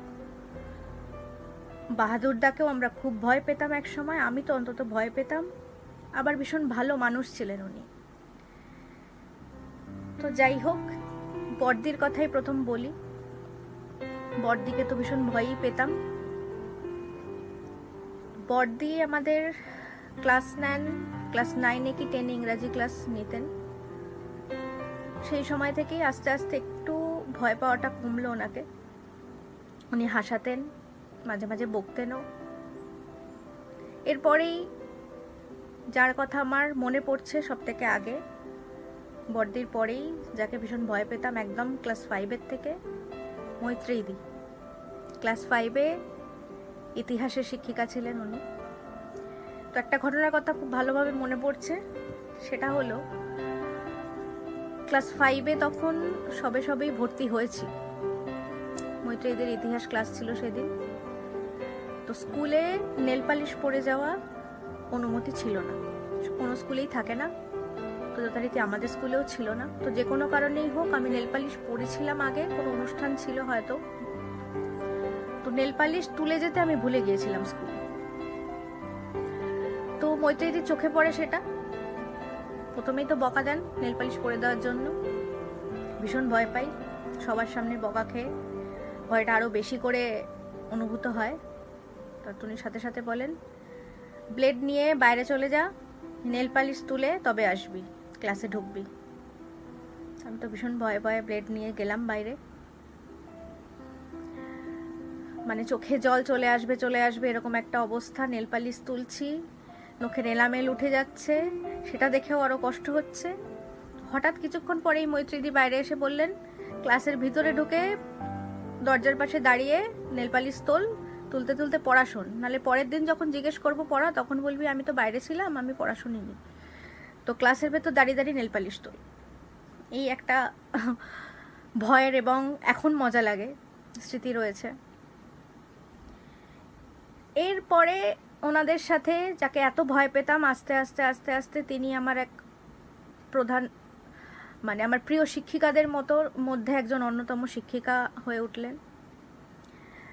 বাহাদুরদাকেও আমরা খুব ভয় পেতাম এক সময়, আমি তো অন্তত ভয় পেতাম। আবার ভীষণ ভালো মানুষ ছিলেন উনি। তো যাই হোক, বড়দির কথাই প্রথম বলি। বড়দিকে তো ভীষণ ভয়ই পেতাম। বড়দি আমাদের ক্লাস নেন, ক্লাস 9-এ কি 10-এ ইংরাজি ক্লাস নিতেন। সেই সময় থেকেই আস্তে আস্তে একটু ভয় পাওয়াটা কমলো ওনাকে। উনি হাসাতেন, মাঝে মাঝে বকতেনও। এরপরেই যার কথা আমার মনে পড়ছে সব থেকে আগে, বড়দির পরেই যাকে ভীষণ ভয় পেতাম একদম ক্লাস 5-এর থেকে, মৈত্রেয়ীদি। ক্লাস 5-এ ইতিহাসের শিক্ষিকা ছিলেন উনি। তো একটা ঘটনার কথা খুব ভালোভাবে মনে পড়ছে, সেটা হলো ক্লাস 5-এ তখন সবেই ভর্তি হয়েছি। মৈত্রেয়ীদের ইতিহাস ক্লাস ছিল সেদিন। তো স্কুলে নেল পালিশ পরে যাওয়া অনুমতি ছিল না, কোনো স্কুলেই থাকে না। তো যথারীতি আমাদের স্কুলেও ছিল না। তো যে কোনো কারণেই হোক আমি নেল পালিশ পরেছিলাম, আগে কোনো অনুষ্ঠান ছিল হয়তো। তো নেল পালিশ তুলে যেতে আমি ভুলে গিয়েছিলাম স্কুলে। তো মৈত্রেয়ীদির চোখে পড়ে সেটা। প্রথমেই তো বকা দেন নেল পালিশ পরে দেওয়ার জন্য। ভীষণ ভয় পাই, সবার সামনে বকা খেয়ে ভয়টা আরও বেশি করে অনুভূত হয়। তো উনি সাথে সাথে বলেন, ব্লেড নিয়ে বাইরে চলে যা, নেল পালিশ তুলে তবে আসবি, ক্লাসে ঢুকবি। আমি তো ভীষণ ভয়ে ভয়ে ব্লেড নিয়ে গেলাম বাইরে। মানে চোখে জল চলে আসবে এরকম একটা অবস্থা। নেল পালিশ তুলছি, নখের এলামেল উঠে যাচ্ছে, সেটা দেখেও আরও কষ্ট হচ্ছে। হঠাৎ কিছুক্ষণ পরেই মৈত্রেয়ীদি বাইরে এসে বললেন, ক্লাসের ভিতরে ঢুকে দরজার পাশে দাঁড়িয়ে নেল পালিশ তুলতে তুলতে পড়া শোন, নাহলে পরের দিন যখন জিজ্ঞেস করবো পড়া, তখন বলবি আমি তো বাইরে ছিলাম, আমি পড়া শুনিনি। তো ক্লাসের ভেতর দাঁড়িয়ে দাঁড়িয়ে নেল পালিশ তোল। এই একটা ভয়ের এবং এখন মজা লাগে স্মৃতি রয়েছে। এরপরে ওনাদের সাথে যাকে এত ভয় পেতাম, আস্তে আস্তে আস্তে আস্তে তিনি আমার এক প্রধান, মানে আমার প্রিয় শিক্ষিকাদের মধ্যে একজন অন্যতম শিক্ষিকা হয়ে উঠলেন।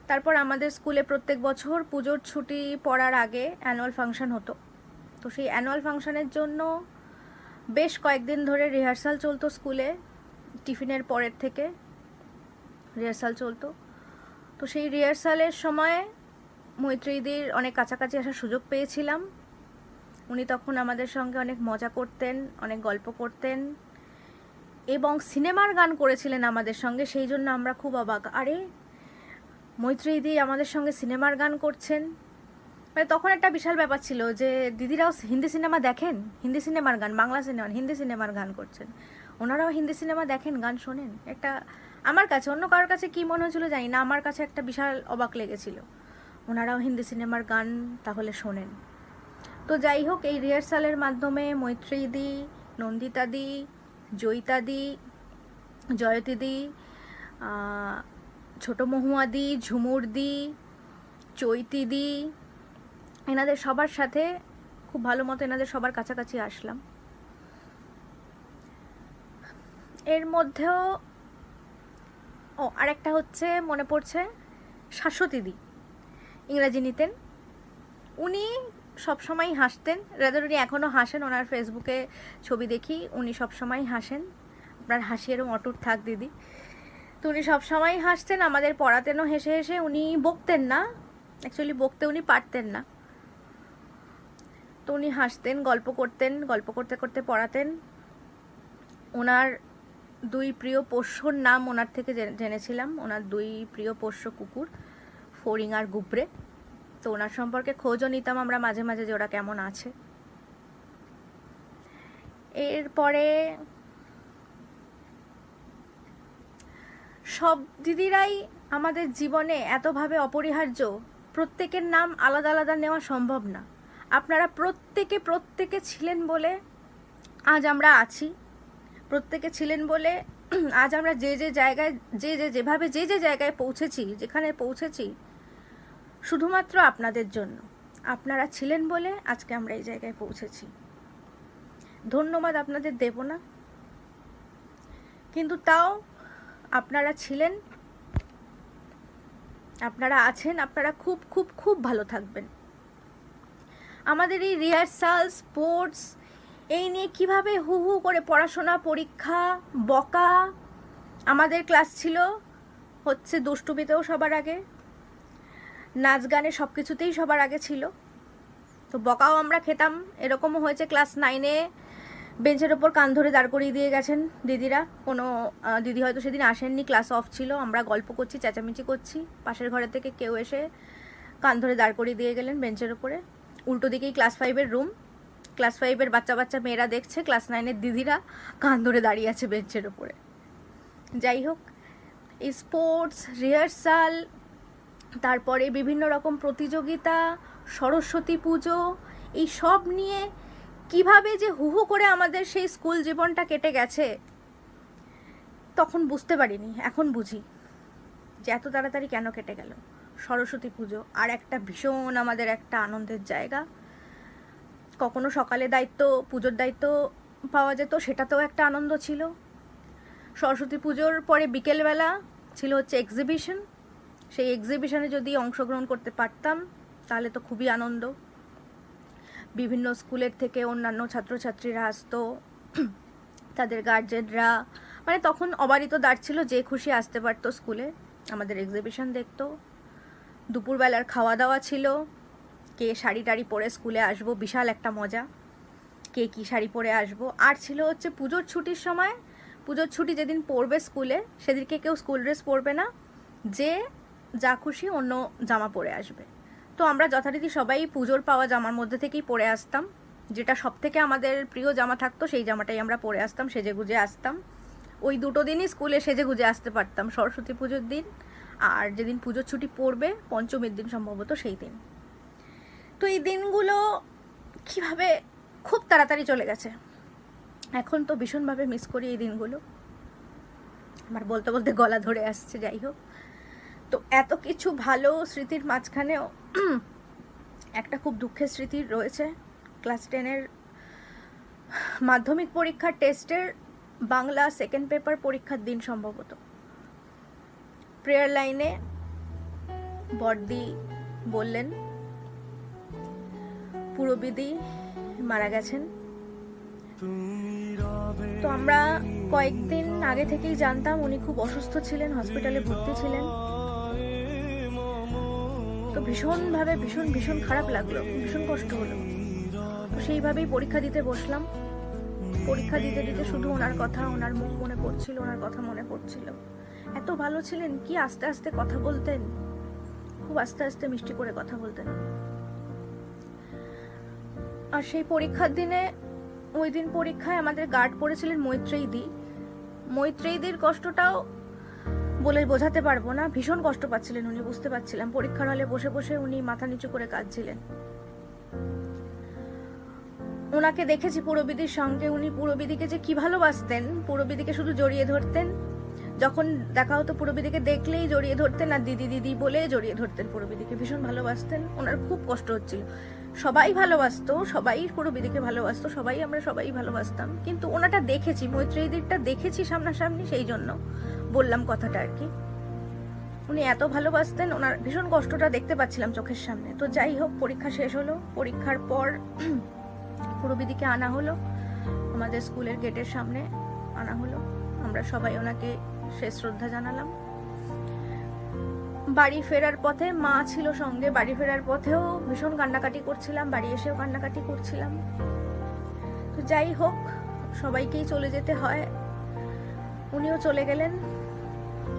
তারপর আমাদের স্কুলে প্রত্যেক বছর পুজোর ছুটি পড়ার আগে অ্যানুয়াল ফাংশন হতো। তো সেই অ্যানুয়াল ফাংশনের জন্য বেশ কয়েকদিন ধরে রিহার্সাল চলতো স্কুলে। টিফিনের পরের থেকে রিহার্সাল চলতো। তো সেই রিহার্সালের সময় মৈত্রেয়ীদির অনেক কাছাকাছি আসার সুযোগ পেয়েছিলাম। উনি তখন আমাদের সঙ্গে অনেক মজা করতেন, অনেক গল্প করতেন এবং সিনেমার গান করেছিলেন আমাদের সঙ্গে। সেই জন্য আমরা খুব অবাক, আরে মৈত্রেয়ীদি আমাদের সঙ্গে সিনেমার গান করছেন। মানে তখন একটা বিশাল ব্যাপার ছিল যে দিদিরাও হিন্দি সিনেমা দেখেন, হিন্দি সিনেমার গান, বাংলা সিনেমা, হিন্দি সিনেমার গান করছেন, ওনারাও হিন্দি সিনেমা দেখেন, গান শোনেন। একটা আমার কাছে, অন্য কারোর কাছে কী মনে হয়েছিল জানি না, আমার কাছে একটা বিশাল অবাক লেগেছিল, ওনারাও হিন্দি সিনেমার গান তাহলে শোনেন। তো যাই হোক, এই রিহার্সালের মাধ্যমে মৈত্রীদি, নন্দিতাদি, জয়িতাদি, জয়তীদি, ছোট মহুয়াদি, ঝুমুরদি, চৈতিদি, এনাদের সবার সাথে খুব ভালো মতো এনাদের সবার কাছাকাছি আসলাম। এর মধ্যেও আরেকটা হচ্ছে মনে পড়ছে, শাশ্বতীদি ইংরাজি নিতেন। উনি সবসময় হাসতেন, রাদার উনি এখনও হাসেন, ওনার ফেসবুকে ছবি দেখি, উনি সবসময় হাসেন। আপনার হাসি এরম অটুট থাক দিদি। তো উনি সবসময় হাসতেন, আমাদের পড়াতেনও হেসে হেসে। উনি বকতেন না, অ্যাকচুয়ালি বকতে উনি পারতেন না, তো উনি হাসতেন, গল্প করতেন, গল্প করতে করতে পড়াতেন। ওনার দুই প্রিয় পোষ্যর নাম ওনার থেকে জেনেছিলাম, ওনার দুই প্রিয় পোষ্য কুকুর ফড়িং আর গুবরে। তো ওনার সম্পর্কে খোঁজও নিতাম আমরা মাঝে মাঝে যে ওরা কেমন আছে। এরপরে সব দিদিরাই আমাদের জীবনে এতভাবে অপরিহার্য, প্রত্যেকের নাম আলাদা আলাদা নেওয়া সম্ভব না। আপনারা প্রত্যেকে ছিলেন বলে আজ আমরা আছি, প্রত্যেকে ছিলেন বলে আজ আমরা যে জায়গায় যেভাবে যে জায়গায় পৌঁছেছি, যেখানে পৌঁছেছি, শুধুমাত্র আপনাদের জন্য। আপনারা ছিলেন বলে আজকে আমরা এই জায়গায় পৌঁছেছি। ধন্যবাদ আপনাদের দেব না, কিন্তু তাও আপনারা ছিলেন, আপনারা আছেন, আপনারা খুব খুব খুব ভালো থাকবেন। আমাদের এই রিহার্সাল, স্পোর্টস, এই নিয়ে কিভাবে হু হু করে পড়াশোনা, পরীক্ষা, বকা। আমাদের ক্লাস ছিল হচ্ছে দুষ্টুমিতেও সবার আগে, নাচ গানে সব কিছুতেই সবার আগে ছিল। তো বকাও আমরা খেতাম। এরকমও হয়েছে ক্লাস 9-এ বেঞ্চের ওপর কান ধরে দাঁড় করিয়ে দিয়ে গেছেন দিদিরা। কোনো দিদি হয়তো সেদিন আসেননি, ক্লাস অফ ছিল, আমরা গল্প করছি, চেঁচামেচি করছি, পাশের ঘরের থেকে কেউ এসে কান ধরে দাঁড় করিয়ে দিয়ে গেলেন বেঞ্চের ওপরে। উল্টো দিকেই ক্লাস 5-এর রুম, ক্লাস 5-এর বাচ্চা মেয়েরা দেখছে, ক্লাস 9-এর দিদিরা কান ধরে দাঁড়িয়ে আছে বেঞ্চের ওপরে। যাই হোক, এই স্পোর্টস, রিহার্সাল, তারপরে বিভিন্ন রকম প্রতিযোগিতা, সরস্বতী পুজো, এই সব নিয়ে কিভাবে যে হু হু করে আমাদের সেই স্কুল জীবনটা কেটে গেছে, তখন বুঝতে পারিনি, এখন বুঝি যে এত তাড়াতাড়ি কেন কেটে গেল। সরস্বতী পুজো আর একটা ভীষণ আমাদের একটা আনন্দের জায়গা। কখনো সকালে পুজোর দায়িত্ব পাওয়া যেত, সেটাতেও একটা আনন্দ ছিল। সরস্বতী পুজোর পরে বিকেলবেলা ছিল হচ্ছে এক্সিবিশন, সেই এক্সিবিশনে যদি অংশগ্রহণ করতে পারতাম তাহলে তো খুবই আনন্দ। বিভিন্ন স্কুলের থেকে অন্যান্য ছাত্রছাত্রীরা আসতো, তাদের গার্জেনরা, মানে তখন অবারিত দ্বার ছিল, যে খুশি আসতে পারতো স্কুলে, আমাদের এক্সিবিশন দেখতো। দুপুরবেলার খাওয়া দাওয়া ছিল, কে শাড়ি টাড়ি পরে স্কুলে আসবো, বিশাল একটা মজা, কে কী শাড়ি পরে আসবো। আর ছিল হচ্ছে পুজোর ছুটির সময়, পুজোর ছুটি যেদিন পড়বে স্কুলে, সেদিনকে কেউ স্কুল ড্রেস পরবে না, যে যা খুশি অন্য জামা পরে আসবে। তো আমরা যথারীতি সবাই পুজোর পাওয়া জামার মধ্যে থেকেই পরে আসতাম, যেটা সব থেকে আমাদের প্রিয় জামা থাকতো সেই জামাটাই আমরা পরে আসতাম, সেজে গুজে আসতাম। ওই দুটো দিনই স্কুলে সেজে গুজে আসতে পারতাম, সরস্বতী পুজোর দিন আর যেদিন পুজোর ছুটি পড়বে পঞ্চমীর দিন সম্ভবত সেই দিন। তো এই দিনগুলো কিভাবে খুব তাড়াতাড়ি চলে গেছে, এখন তো ভীষণভাবে মিস করি এই দিনগুলো। আমার বলতে বলতে গলা ধরে আসছে। যাই হোক, তো এত কিছু ভালো স্মৃতির মাঝখানেও একটা খুব দুঃখের স্মৃতি রয়েছে। ক্লাস 10-এর মাধ্যমিক পরীক্ষার টেস্টের বাংলা সেকেন্ড পেপার পরীক্ষার দিন সম্ভবত প্রেয়ার লাইনে বড়দি বললেন পুরবিদি মারা গেছেন। তো আমরা কয়েকদিন আগে থেকেই জানতাম উনি খুব অসুস্থ ছিলেন, হসপিটালে ভর্তি ছিলেন। তো ভীষণভাবে ভীষণ খারাপ লাগলো, ভীষণ কষ্ট হলো। তো সেইভাবেই পরীক্ষা দিতে বসলাম। পরীক্ষা দিতে দিতে শুধু ওনার কথা, ওনার মুখ মনে পড়ছিল, ওনার কথা মনে পড়ছিল। এত ভালো ছিলেন, কি আস্তে আস্তে কথা বলতেন, খুব আস্তে আস্তে মিষ্টি করে কথা বলতেন। আর সেই পরীক্ষার দিনে, ওই দিন পরীক্ষায় আমাদের গার্ড পড়েছিলেন মৈত্রেয়ীদি। মৈত্রেয়ীদির কষ্টটাও বলে বোঝাতে পারবো না, ভীষণ কষ্ট পাচ্ছিলেন উনি, বুঝতে পারছিলাম। পরীক্ষার হলে বসে বসে উনি মাথা নিচু করে কাঁদছিলেন। ওনাকে দেখেছি পুরবিদির সঙ্গে, উনি পুরবিদিকে যে কি ভালোবাসতেন, পুরবিদিকে শুধু জড়িয়ে ধরতেন। যখন দেখা হতো পুরবিদিকে দেখলেই জড়িয়ে ধরতেন, আর দিদি দিদি বলে জড়িয়ে ধরতেন পুরবিদিকে, ভীষণ ভালোবাসতেন। ওনার খুব কষ্ট হচ্ছিল। সবাই ভালোবাসতো, সবাই পুরবিদিকে ভালোবাসতো, আমরা সবাই ভালোবাসতাম, কিন্তু ওনাটা দেখেছি, মৈত্রেয়ীদিরটা দেখেছি সামনাসামনি, সেই জন্য বললাম কথাটা আর কি। উনি এত ভালোবাসতেন, ওনার ভীষণ কষ্টটা দেখতে পাচ্ছিলাম চোখের সামনে। তো যাই হোক, পরীক্ষা শেষ হলো। পরীক্ষার পর পুরবিদিকে আনা হলো, আমাদের স্কুলের গেটের সামনে আনা হলো। আমরা সবাই ওনাকে শেষ শ্রদ্ধা জানালাম। বাড়ি ফেরার পথে মা ছিল সঙ্গে, বাড়ি ফেরার পথেও ভীষণ কান্নাকাটি করছিলাম, বাড়ি এসেও কান্নাকাটি করছিলাম। তো যাই হোক, সবাইকেই চলে যেতে হয়, উনিও চলে গেলেন।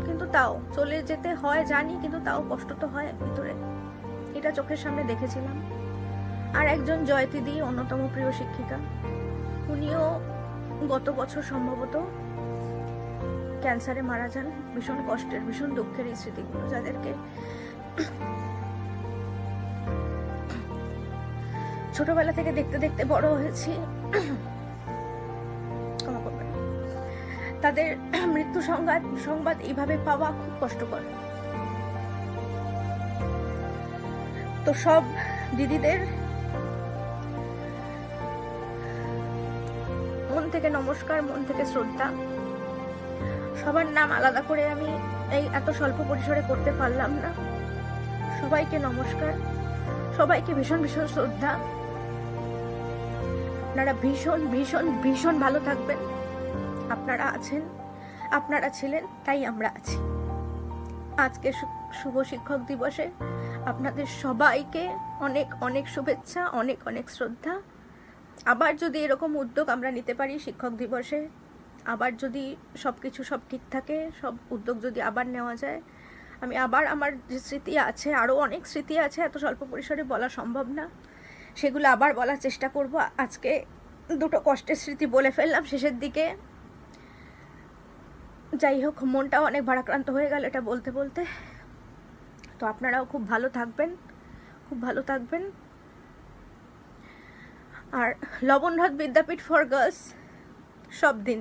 কিন্তু তাও চলে যেতে হয় জানি, কিন্তু তাও কষ্ট তো হয় ভিতরে, এটা চোখের সামনে দেখেছিলাম। আর একজন জয়তিদি, অন্যতম প্রিয় শিক্ষিকা, উনিও গত বছর সম্ভবত ক্যান্সারে মারা যান। ভীষণ কষ্টের, ভীষণ দুঃখের এই স্মৃতিগুলো, যাদেরকে ছোটবেলা থেকে দেখতে দেখতে বড় হয়েছি, ক্ষমা করবেন, তাদের মৃত্যু সংবাদ এইভাবে পাওয়া খুব কষ্টকর। তো সব দিদিদের মন থেকে নমস্কার, মন থেকে শ্রদ্ধা। সবার নাম আলাদা করে আমি এই এত স্বল্প পরিসরে করতে পারলাম না। সবাইকে নমস্কার, সবাইকে ভীষণ ভীষণ শ্রদ্ধা। আপনারা ভীষণ ভীষণ ভীষণ ভালো থাকবেন। আপনারা আছেন, আপনারা ছিলেন, তাই আমরা আছি। আজকে শুভ শিক্ষক দিবসে আপনাদের সবাইকে অনেক অনেক শুভেচ্ছা, অনেক অনেক শ্রদ্ধা। আবার যদি এরকম উদ্যোগ আমরা নিতে পারি শিক্ষক দিবসে, আবার যদি সবকিছু সব ঠিক থাকে, সব উদ্যোগ যদি আবার নেওয়া যায়, আমি আবার আমার যে স্মৃতি আছে, আরও অনেক স্মৃতি আছে, এত স্বল্প পরিসরে বলা সম্ভব না, সেগুলো আবার বলার চেষ্টা করব। আজকে দুটো কষ্টের স্মৃতি বলে ফেললাম শেষের দিকে। যাই হোক, মনটাও অনেক ভারাক্রান্ত হয়ে গেল এটা বলতে বলতে। তো আপনারাও খুব ভালো থাকবেন, খুব ভালো থাকবেন। আর লবণরথ বিদ্যাপীঠ ফর গার্লস সব দিন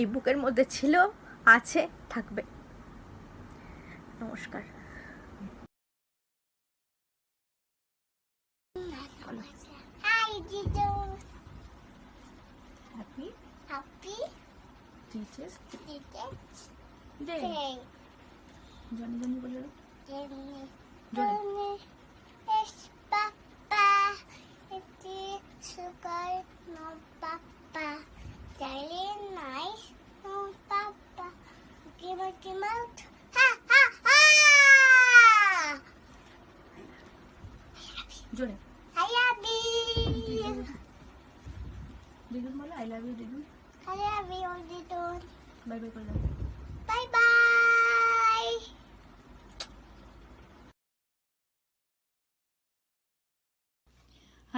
এই বুকের মধ্যে ছিল, আছে, থাকবে। নমস্কার। Hi, Dido. Happy Happy Teachers Teachers Day. Day. Johnny Johnny বলে দাও। Jenny. Johnny. Johnny. Yes, Papa. It is sugar, no Papa. Jelly, nice, no Papa. Mickey Mouse. Ha, ha, ha! জোরে I love you. দিদুন বলো, আই লাভ ইউ দিদুন। I love you, Dido. Bye bye করে দাও। Bye bye.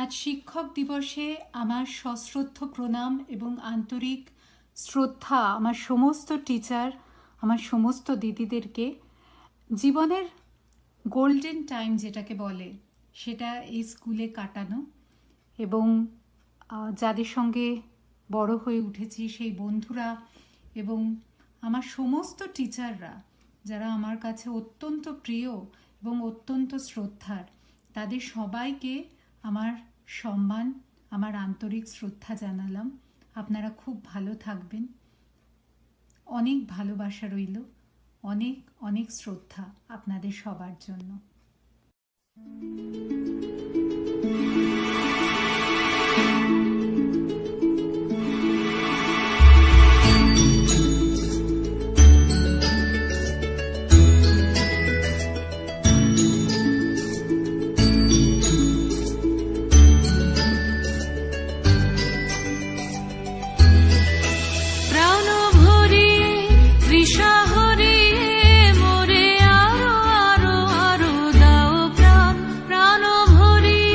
আজ শিক্ষক দিবসে আমার সশ্রদ্ধ প্রণাম এবং আন্তরিক শ্রদ্ধা আমার সমস্ত টিচার, আমার সমস্ত দিদিদেরকে। জীবনের গোল্ডেন টাইম যেটাকে বলে, সেটা এই স্কুলে কাটানো এবং যাদের সঙ্গে বড় হয়ে উঠেছি সেই বন্ধুরা এবং আমার সমস্ত টিচাররা, যারা আমার কাছে অত্যন্ত প্রিয় এবং অত্যন্ত শ্রদ্ধার, তাদের সবাইকে আমার সম্মান, আমার আন্তরিক শ্রদ্ধা জানালাম। আপনারা খুব ভালো থাকবেন। অনেক ভালোবাসা রইল, অনেক অনেক শ্রদ্ধা আপনাদের সবার জন্য। প্রাণ ভরিয়ে তৃষা হরিয়ে মোরে আরো আরো আরো দাও প্রাণ, প্রাণ ভরিয়ে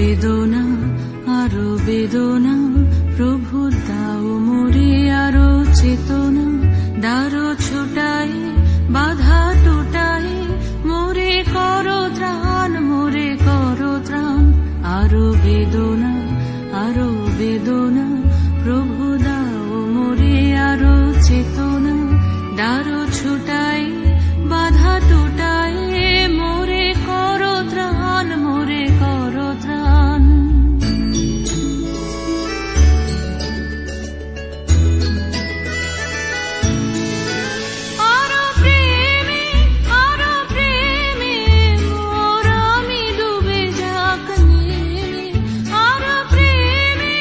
বেদনা আরো বেদনা, প্রভু দাও মোরে আরো চেতনা, দারো ছোটাই বাধা টোটাই, মোরে করো ত্রাণ, মোরে করো ত্রাণ, আরো বেদনা আরো বেদনা, প্রভু দাও মোরে আরো চেতনা, দারো ছোটাই বাধা টোটাই, মোরে করো ত্রাণ, মোরে করো ত্রাণ। আরো প্রেমে মোর আমি ডুবে যাক নেমে, আরো প্রেমে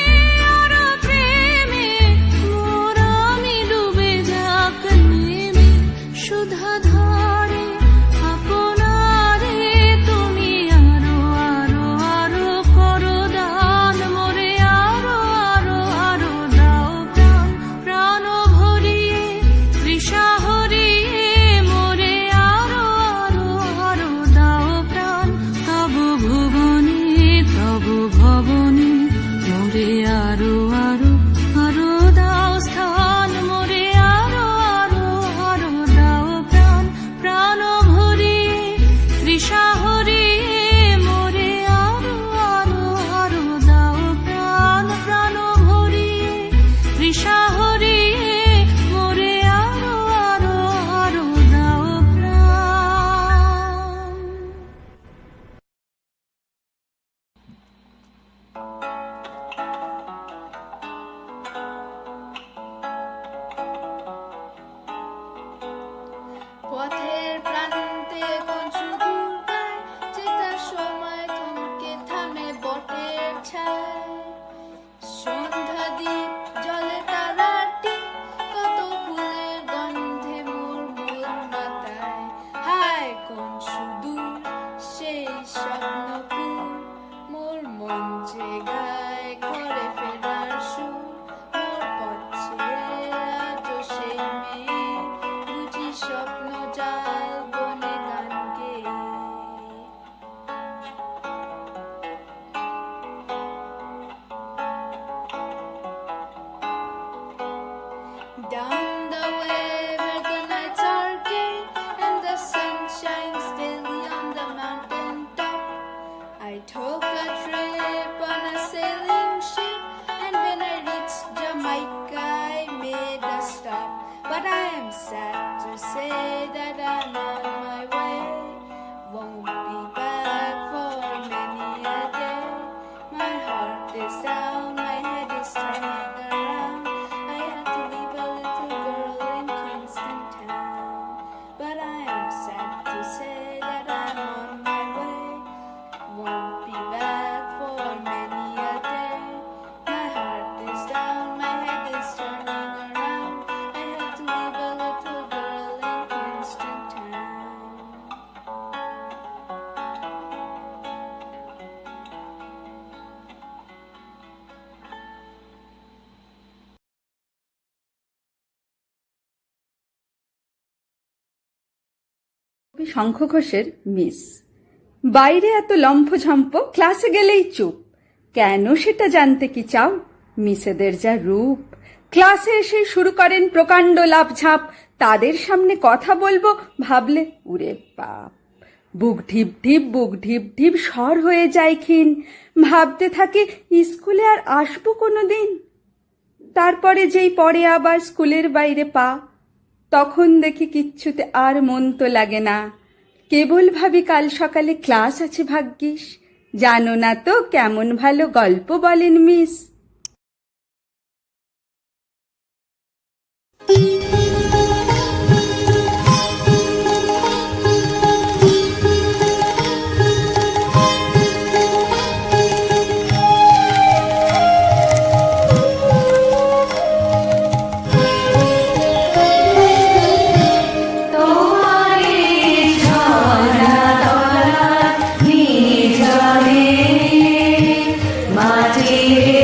মোর আমি ডুবে যাক নেমে, সুধা ধরে আপনারে তুমি আরো আরো আরো করো দান, মোরে আরো আরো আরো দাও প্রাণ, প্রাণ ভরিয়ে তৃষা হরিয়ে, মোরে আরো আরো আরো দাও প্রাণ, তব ভুবনে তব ভবনে, মোরে আরো আরো আরো দাও স্থান, মোরে আরো আরো আরো দাও প্রাণ, প্রাণ ভরিয়ে তৃষা হরিয়ে, মোরে আরো আরো আরো দাও প্রাণ, প্রাণ ভরিয়ে তৃষা হরিয়ে, মোরে আরো আরো আরো দাও প্রাণ। পথের প্রান্তে কোন সুদূর গায়, যেটার সময় থমকে থামে বটের ছায়, সন্ধ্যা দ্বীপ জলে তারার টিপ, কত ফুলের গন্ধে মোর মন মাতায়, হায় কোন সুদূর সেই স্বপ্নপুর, মোর মন যে গায় ঘরে ফেরার সুর, মোর পথ ছেড়ে আজও সেই মেয়ে, বুঝি স্বপ্ন জাল বনে গান গেয়ে। Down the way where the nights are gay and the sun shines steadily on the mountain top, I took a trip on a sailing ship, and when I reached Jamaica I made a stop, but I am sad to say that I'm on my way, won't be back for many a day. My heart is down, my head is turning around, I had to leave a little girl in Kingston town, but I am sad to say that I'm on my way, won't be back for many a day. My heart is down, my head is turning around, I had to leave a little girl in Kingston town. শঙ্খ ঘোষের মিস। বাইরে এত লম্ফঝম্প, ক্লাসে গেলেই চুপ, কেন সেটা জানতে কি চাও? মিসেদের যা রূপ, ক্লাসে এসে শুরু করেন প্রকাণ্ড লাফঝাঁপ, তাদের সামনে কথা বলবো ভাবলে উরে বাপ, বুক ঢিপ ঢিপ বুক ঢিপ ঢিপ স্বর হয়ে যায় ক্ষীণ, ভাবতে থাকে স্কুলে আর আসবো কোনো দিন। তারপরে যেই পরে আবার স্কুলের বাইরে পা, তখন দেখি কিচ্ছুতে আর মন তো লাগে না, কেবল ভাবি কাল সকালে ক্লাস আছে ভাগ্যিস, জানো না তো কেমন ভালো গল্প বলেন মিস। মাটির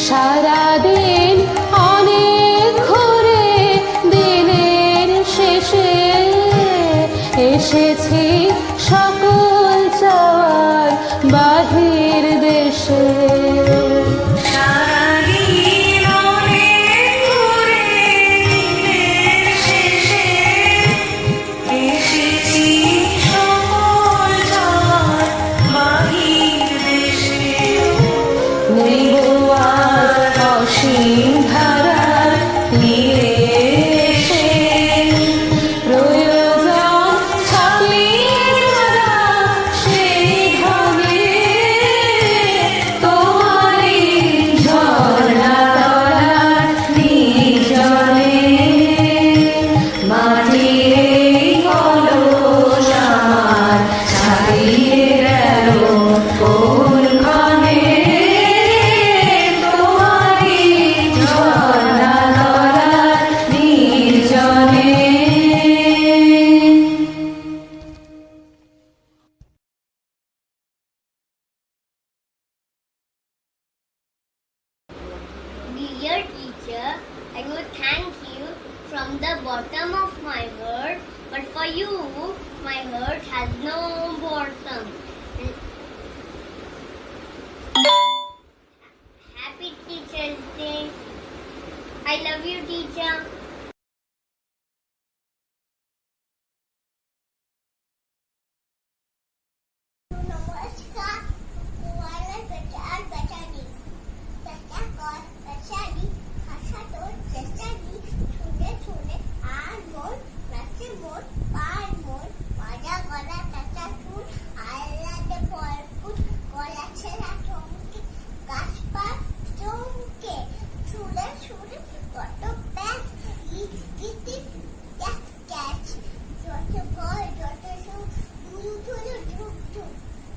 সারাদিন অনেক ঘুরে দিনের শেষে এসেছি সকল চাওয়ার বাহির দেশে। সারাদিন অনেক ঘুরে দিনের শেষে এসেছি সকল চাওয়ার বাহির দেশে। নেব আজ অসীম ধারার তীরে এসে প্রয়োজন ছাপিয়ে ধরা সেই ঢঙে তোমারই ঝর্ণা তলার নির্জনে মাটির এই কলস আমার ছাড়িয়ে গেল কোনখানে তোমারই ঝর্ণা তলার নির্জনে। Dear teacher, I would thank you from the bottom of my heart, but for you, my heart has no bottom. Happy Teacher's Day. I love you, teacher. नमस्कार, तुम्हाला प्रचार बचानी चर्चा कर बचानी भाषा तो चर्चानी छुने छुने आर मोर नाचे मोर पार मोर माझ्या गला त्याचा छून आल्हादे भरपूर गलाचे चमके गाछपात चमके छुले छुले কত প্যাচ ইট গিটি ক্যাচ ক্যাচ যত ভয় যত সুখ দুলু দুলু ঢুক ঢুক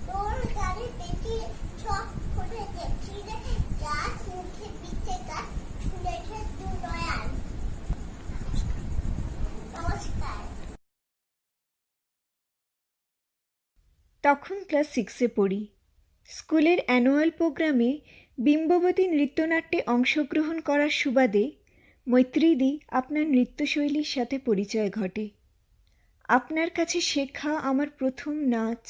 তোর গাড়ি পেটি ছক করে দেখছি রে গাছ মুখে পিঠে গাছ ছুলেছে দু নয়ান। নমস্কার। তখন ক্লাস 6-এ পড়ি। স্কুলের অ্যানুয়াল প্রোগ্রামে বিম্ববতী নৃত্যনাট্যে অংশগ্রহণ করার সুবাদে মৈত্রীদি আপনার নৃত্যশৈলীর সাথে পরিচয় ঘটে। আপনার কাছে শেখা আমার প্রথম নাচ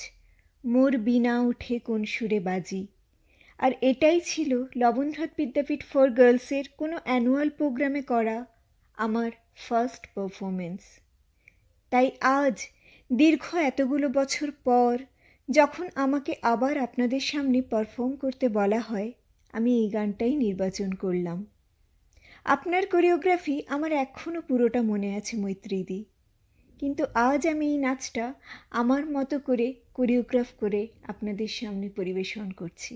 মোর বীণা উঠে কোন সুরে বাজি, আর এটাই ছিল লবণরথ বিদ্যাপীঠ ফর গার্লসের কোনো অ্যানুয়াল প্রোগ্রামে করা আমার ফার্স্ট পারফরমেন্স। তাই আজ দীর্ঘ এতগুলো বছর পর যখন আমাকে আবার আপনাদের সামনে পারফর্ম করতে বলা হয়, আমি এই গানটাই নির্বাচন করলাম। আপনার কোরিওগ্রাফি আমার এখনও পুরোটা মনে আছে মৈত্রীদি, কিন্তু আজ আমি এই নাচটা আমার মতো করে কোরিওগ্রাফ করে আপনাদের সামনে পরিবেশন করছি।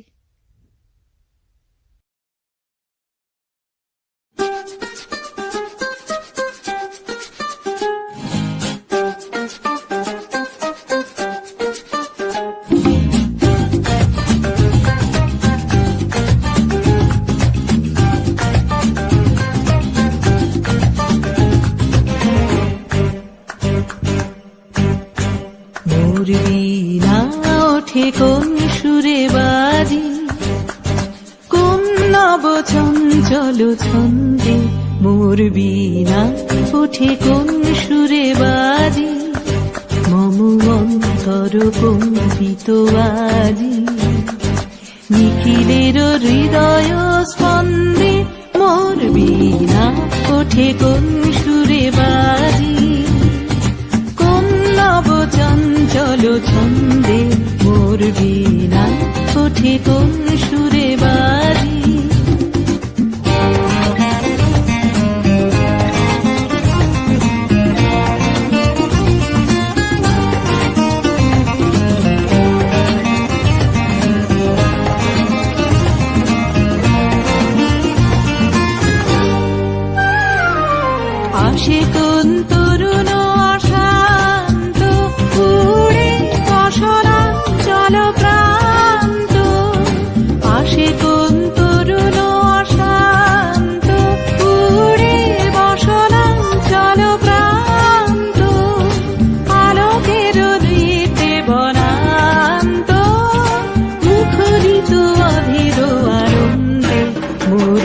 কোন সুরে বাজি, কোন নব চঞ্চল ছন্দে মোর বীণা ওঠে কোন সুরে বাজি, মম অন্তর কম্পিত আজি, নিখিলের হৃদয় স্পন্দে মোর বীণা ওঠে কোন সুরে বাজি, কোন নব চঞ্চল ছন্দে মোর বীণা ওঠে কোন সুরে বাজি। আসে কোন তরুণ অশান্ত উড়ে অসরা চল প্রান্ত, আসে কোন তরুণ অশান্ত উড়ে বসনা চল প্রান্ত, আলোকের দিতে বনান্ত মুখরিত অধীর আনন্দে মোর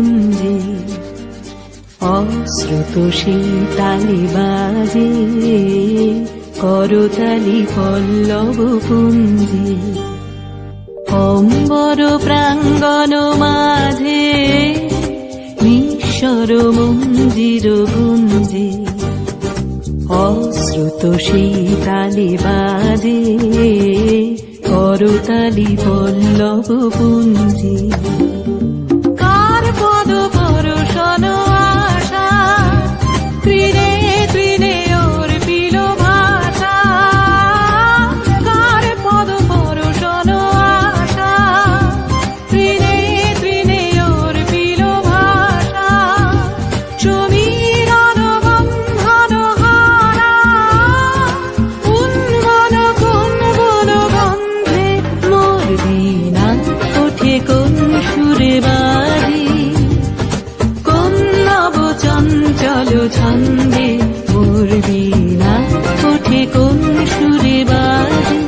কুঞ্জে অশ্রুত শীতালে বাজে করতালি পল্লব পুঞ্জে অম্বর প্রাঙ্গণ মাঝে নিঃস্বর মন্দির গুঞ্জে অশ্রুত শীতালে বাজে করতালি পল্লব পুঞ্জে কার পদ পরশন আশা তৃণে তৃণে ওর পিল ভাষা কার পদ পরশন আশা তৃণে তৃণে ওর পিল ভাষা সমীরণ বন্ধন হারা উন্মন কোন বন গন্ধে মোর বীণা ওঠে কোন সুরে বাজে কোন নব চঞ্চল ছন্দে মোর বীণা ওঠে কোন সুরে বাজে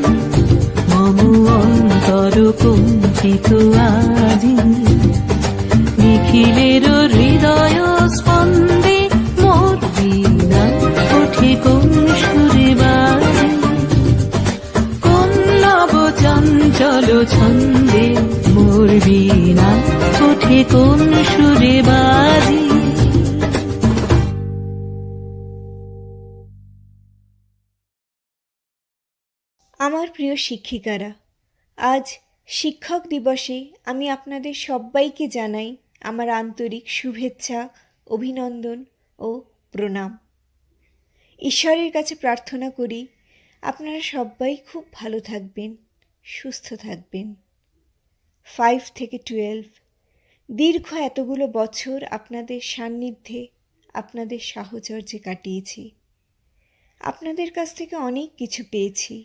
মম অন্তর কুঞ্চিত আজি নিখিলের হৃদয় স্পন্দে মোর বীণা ওঠে কোন সুরে বাজে কোন নব চঞ্চল ছন্দে মোর বীণা ওঠে কোন সুরে বাজে আমার প্রিয় শিক্ষিকারা, আজ শিক্ষক দিবসে আমি আপনাদের সবাইকে জানাই আমার আন্তরিক শুভেচ্ছা, অভিনন্দন ও প্রণাম। ঈশ্বরের কাছে প্রার্থনা করি আপনারা সবাই খুব ভালো থাকবেন, সুস্থ থাকবেন। 5 থেকে 12 দীর্ঘ এতগুলো বছর আপনাদের সান্নিধ্যে, আপনাদের সাহচর্যে কাটিয়েছি। আপনাদের কাছ থেকে অনেক কিছু পেয়েছি।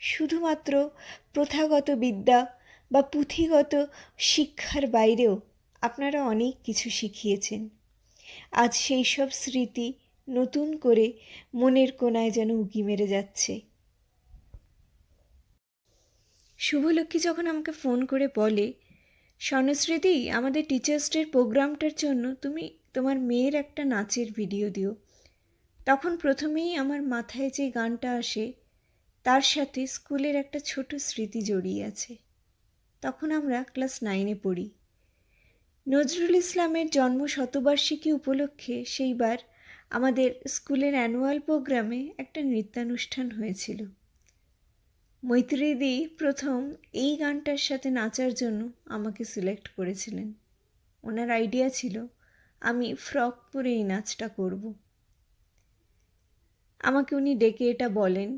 শুধুমাত্র প্রথাগত বিদ্যা বা পুঁথিগত শিক্ষার বাইরেও আপনারা অনেক কিছু শিখিয়েছেন। আজ সেই সব স্মৃতি নতুন করে মনের কোণায় যেন উঁকি মেরে যাচ্ছে। শুভলক্ষ্মী যখন আমাকে ফোন করে বলে, স্বর্ণশ্রীদি, আমাদের টিচার্স ডের প্রোগ্রামটার জন্য তুমি তোমার মেয়ের একটা নাচের ভিডিও দিও, তখন প্রথমেই আমার মাথায় যে গানটা আসে তার সাথে স্কুলের একটা ছোট স্মৃতি জড়িয়ে আছে। তখন আমরা ক্লাস 9-এ পড়ি। নজরুল ইসলামের জন্ম শতবার্ষিকী উপলক্ষে সেইবার আমাদের স্কুলের অ্যানুয়াল প্রোগ্রামে একটা নৃত্যানুষ্ঠান হয়েছিল। মৈত্রীদি প্রথম এই গানটার সাথে নাচার জন্য আমাকে সিলেক্ট করেছিলেন। ওনার আইডিয়া ছিল আমি ফ্রক পরে এই নাচটা করব। আমাকে উনি ডেকে এটা বলেন,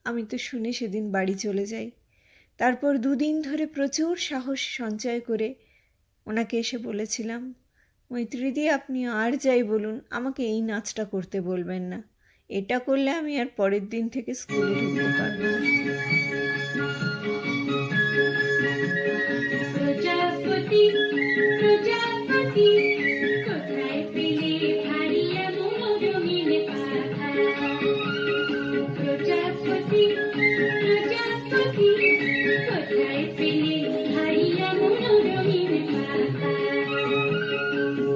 আমি তো শুনে সেদিন বাড়ি চলে যাই। তারপর 2 দিন ধরে প্রচুর সাহস সঞ্চয় করে ওনাকে এসে বলেছিলাম, মৈত্রীদি, আপনি আর যাই বলুন, আমাকে এই নাচটা করতে বলবেন না। এটা করলে আমি আর পরের দিন থেকে স্কুলে ঢুকতে পারবো না। প্রজাপতি প্রজাপতি কোথায় পেলে ভারী এমন রঙিন পাখা? প্রজাপতি প্রজাপতি কোথায় পেলে ভারী এমন রঙিন পাখা?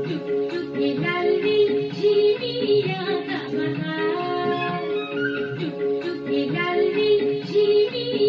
টুকটুকে লাল নীল ঝিমিয়া তামাহা, টুকটুকে লাল নীল ঝিমিয়া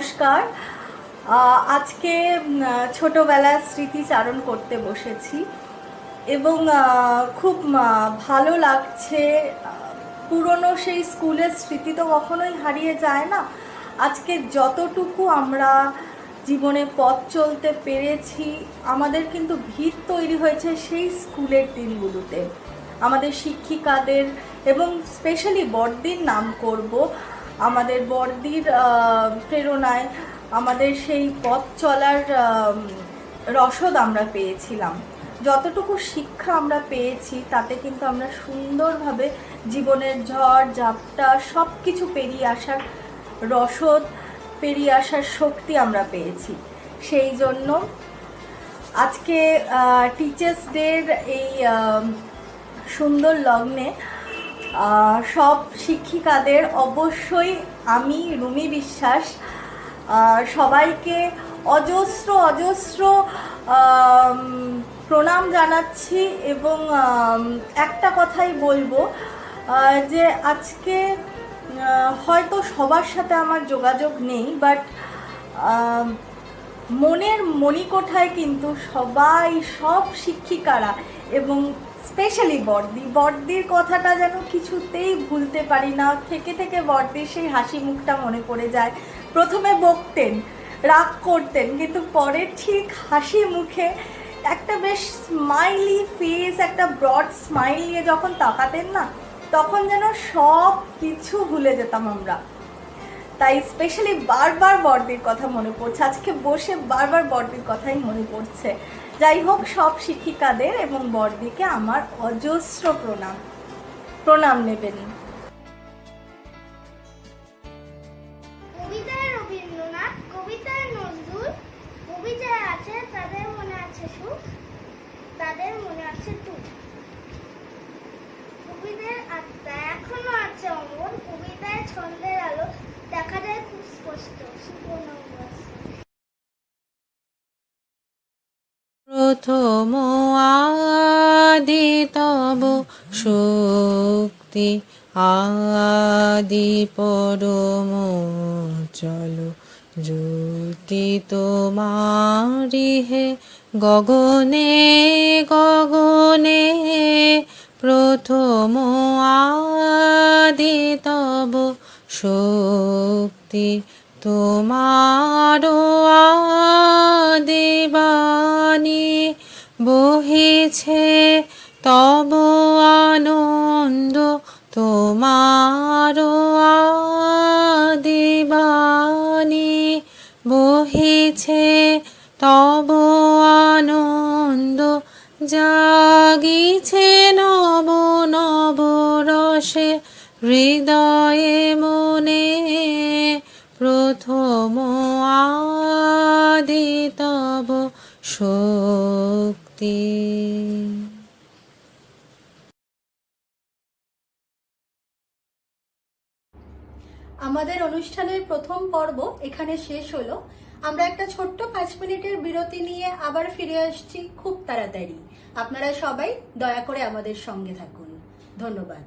নমস্কার। আজকে ছোটবেলার স্মৃতিচারণ করতে বসেছি এবং খুব ভালো লাগছে। পুরনো সেই স্কুলের স্মৃতি তো কখনোই হারিয়ে যায় না। আজকে যতটুকু আমরা জীবনে পথ চলতে পেরেছি, আমাদের কিন্তু ভিত তৈরি হয়েছে সেই স্কুলের দিনগুলোতে। আমাদের শিক্ষিকাদের এবং স্পেশালি বড়দির নাম করব, আমাদের বড়দির প্রেরণায় আমাদের সেই পথ চলার রসদ আমরা পেয়েছিলাম। যতটুকু শিক্ষা আমরা পেয়েছি তাতে কিন্তু আমরা সুন্দরভাবে জীবনের ঝড় ঝাপটা সব কিছু পেরিয়ে আসার রসদ, পেরিয়ে আসার শক্তি আমরা পেয়েছি। সেই জন্য আজকে টিচার্স ডের এই সুন্দর লগ্নে সব শিক্ষিকাদের অবশ্যই আমি রুমি বিশ্বাস সবাইকে অজস্র অজস্র প্রণাম জানাচ্ছি এবং একটা কথাই বলবো যে আজকে হয়তো সবার সাথে আমার যোগাযোগ নেই, বাট মনের মণিকোঠায় কিন্তু সবাই, সব শিক্ষিকারা এবং স্পেশালি বড়দির কথাটা যেন কিছুতেই ভুলতে পারি না। থেকে থেকে বড়দির সেই হাসি মুখটা মনে পড়ে যায়। প্রথমে বকতেন, রাগ করতেন, কিন্তু পরে ঠিক হাসি মুখে একটা বেশ স্মাইলি ফেস, একটা ব্রড স্মাইল নিয়ে যখন তাকাতেন না, তখন যেন সব কিছু ভুলে যেতাম আমরা। তাই স্পেশালি বারবার বড়দির কথা মনে পড়ছে, আজকে বসে বারবার বড়দির কথাই মনে পড়ছে। যাই হোক, সব শিক্ষিকাদের এবং বড়দিকে আমার অজস্র প্রণাম নেবেন। কবিতায় রবীন্দ্রনাথ, কবিতায় নজরুল, কবিতায় আছে তাদের মনে আছে সুখ, তাদের মনে আছে তুই। কবিদের আত্মা এখনো আছে অমর, কবিতায় ছন্দের আলো দেখা যায় খুব স্পষ্ট। সুবর্ণবাস। প্রথম আদি তব শক্তি, আদি পরম চলো জ্যোতি তোমারি হে গগনে গগনে। প্রথম আদি তব শক্তি, তোমার আদিবাণী বহিছে তব আনন্দ, তোমার আদিবাণী বহিছে তব আনন্দ। জাগিছে নব নব রসে হৃদয়ে মনে, প্রথম আদি তব শক্তি। আমাদের অনুষ্ঠানের প্রথম পর্ব এখানে শেষ হলো। আমরা একটা ছোট্ট 5 মিনিটের বিরতি নিয়ে আবার ফিরে আসছি খুব তাড়াতাড়ি। আপনারা সবাই দয়া করে আমাদের সঙ্গে থাকুন। ধন্যবাদ।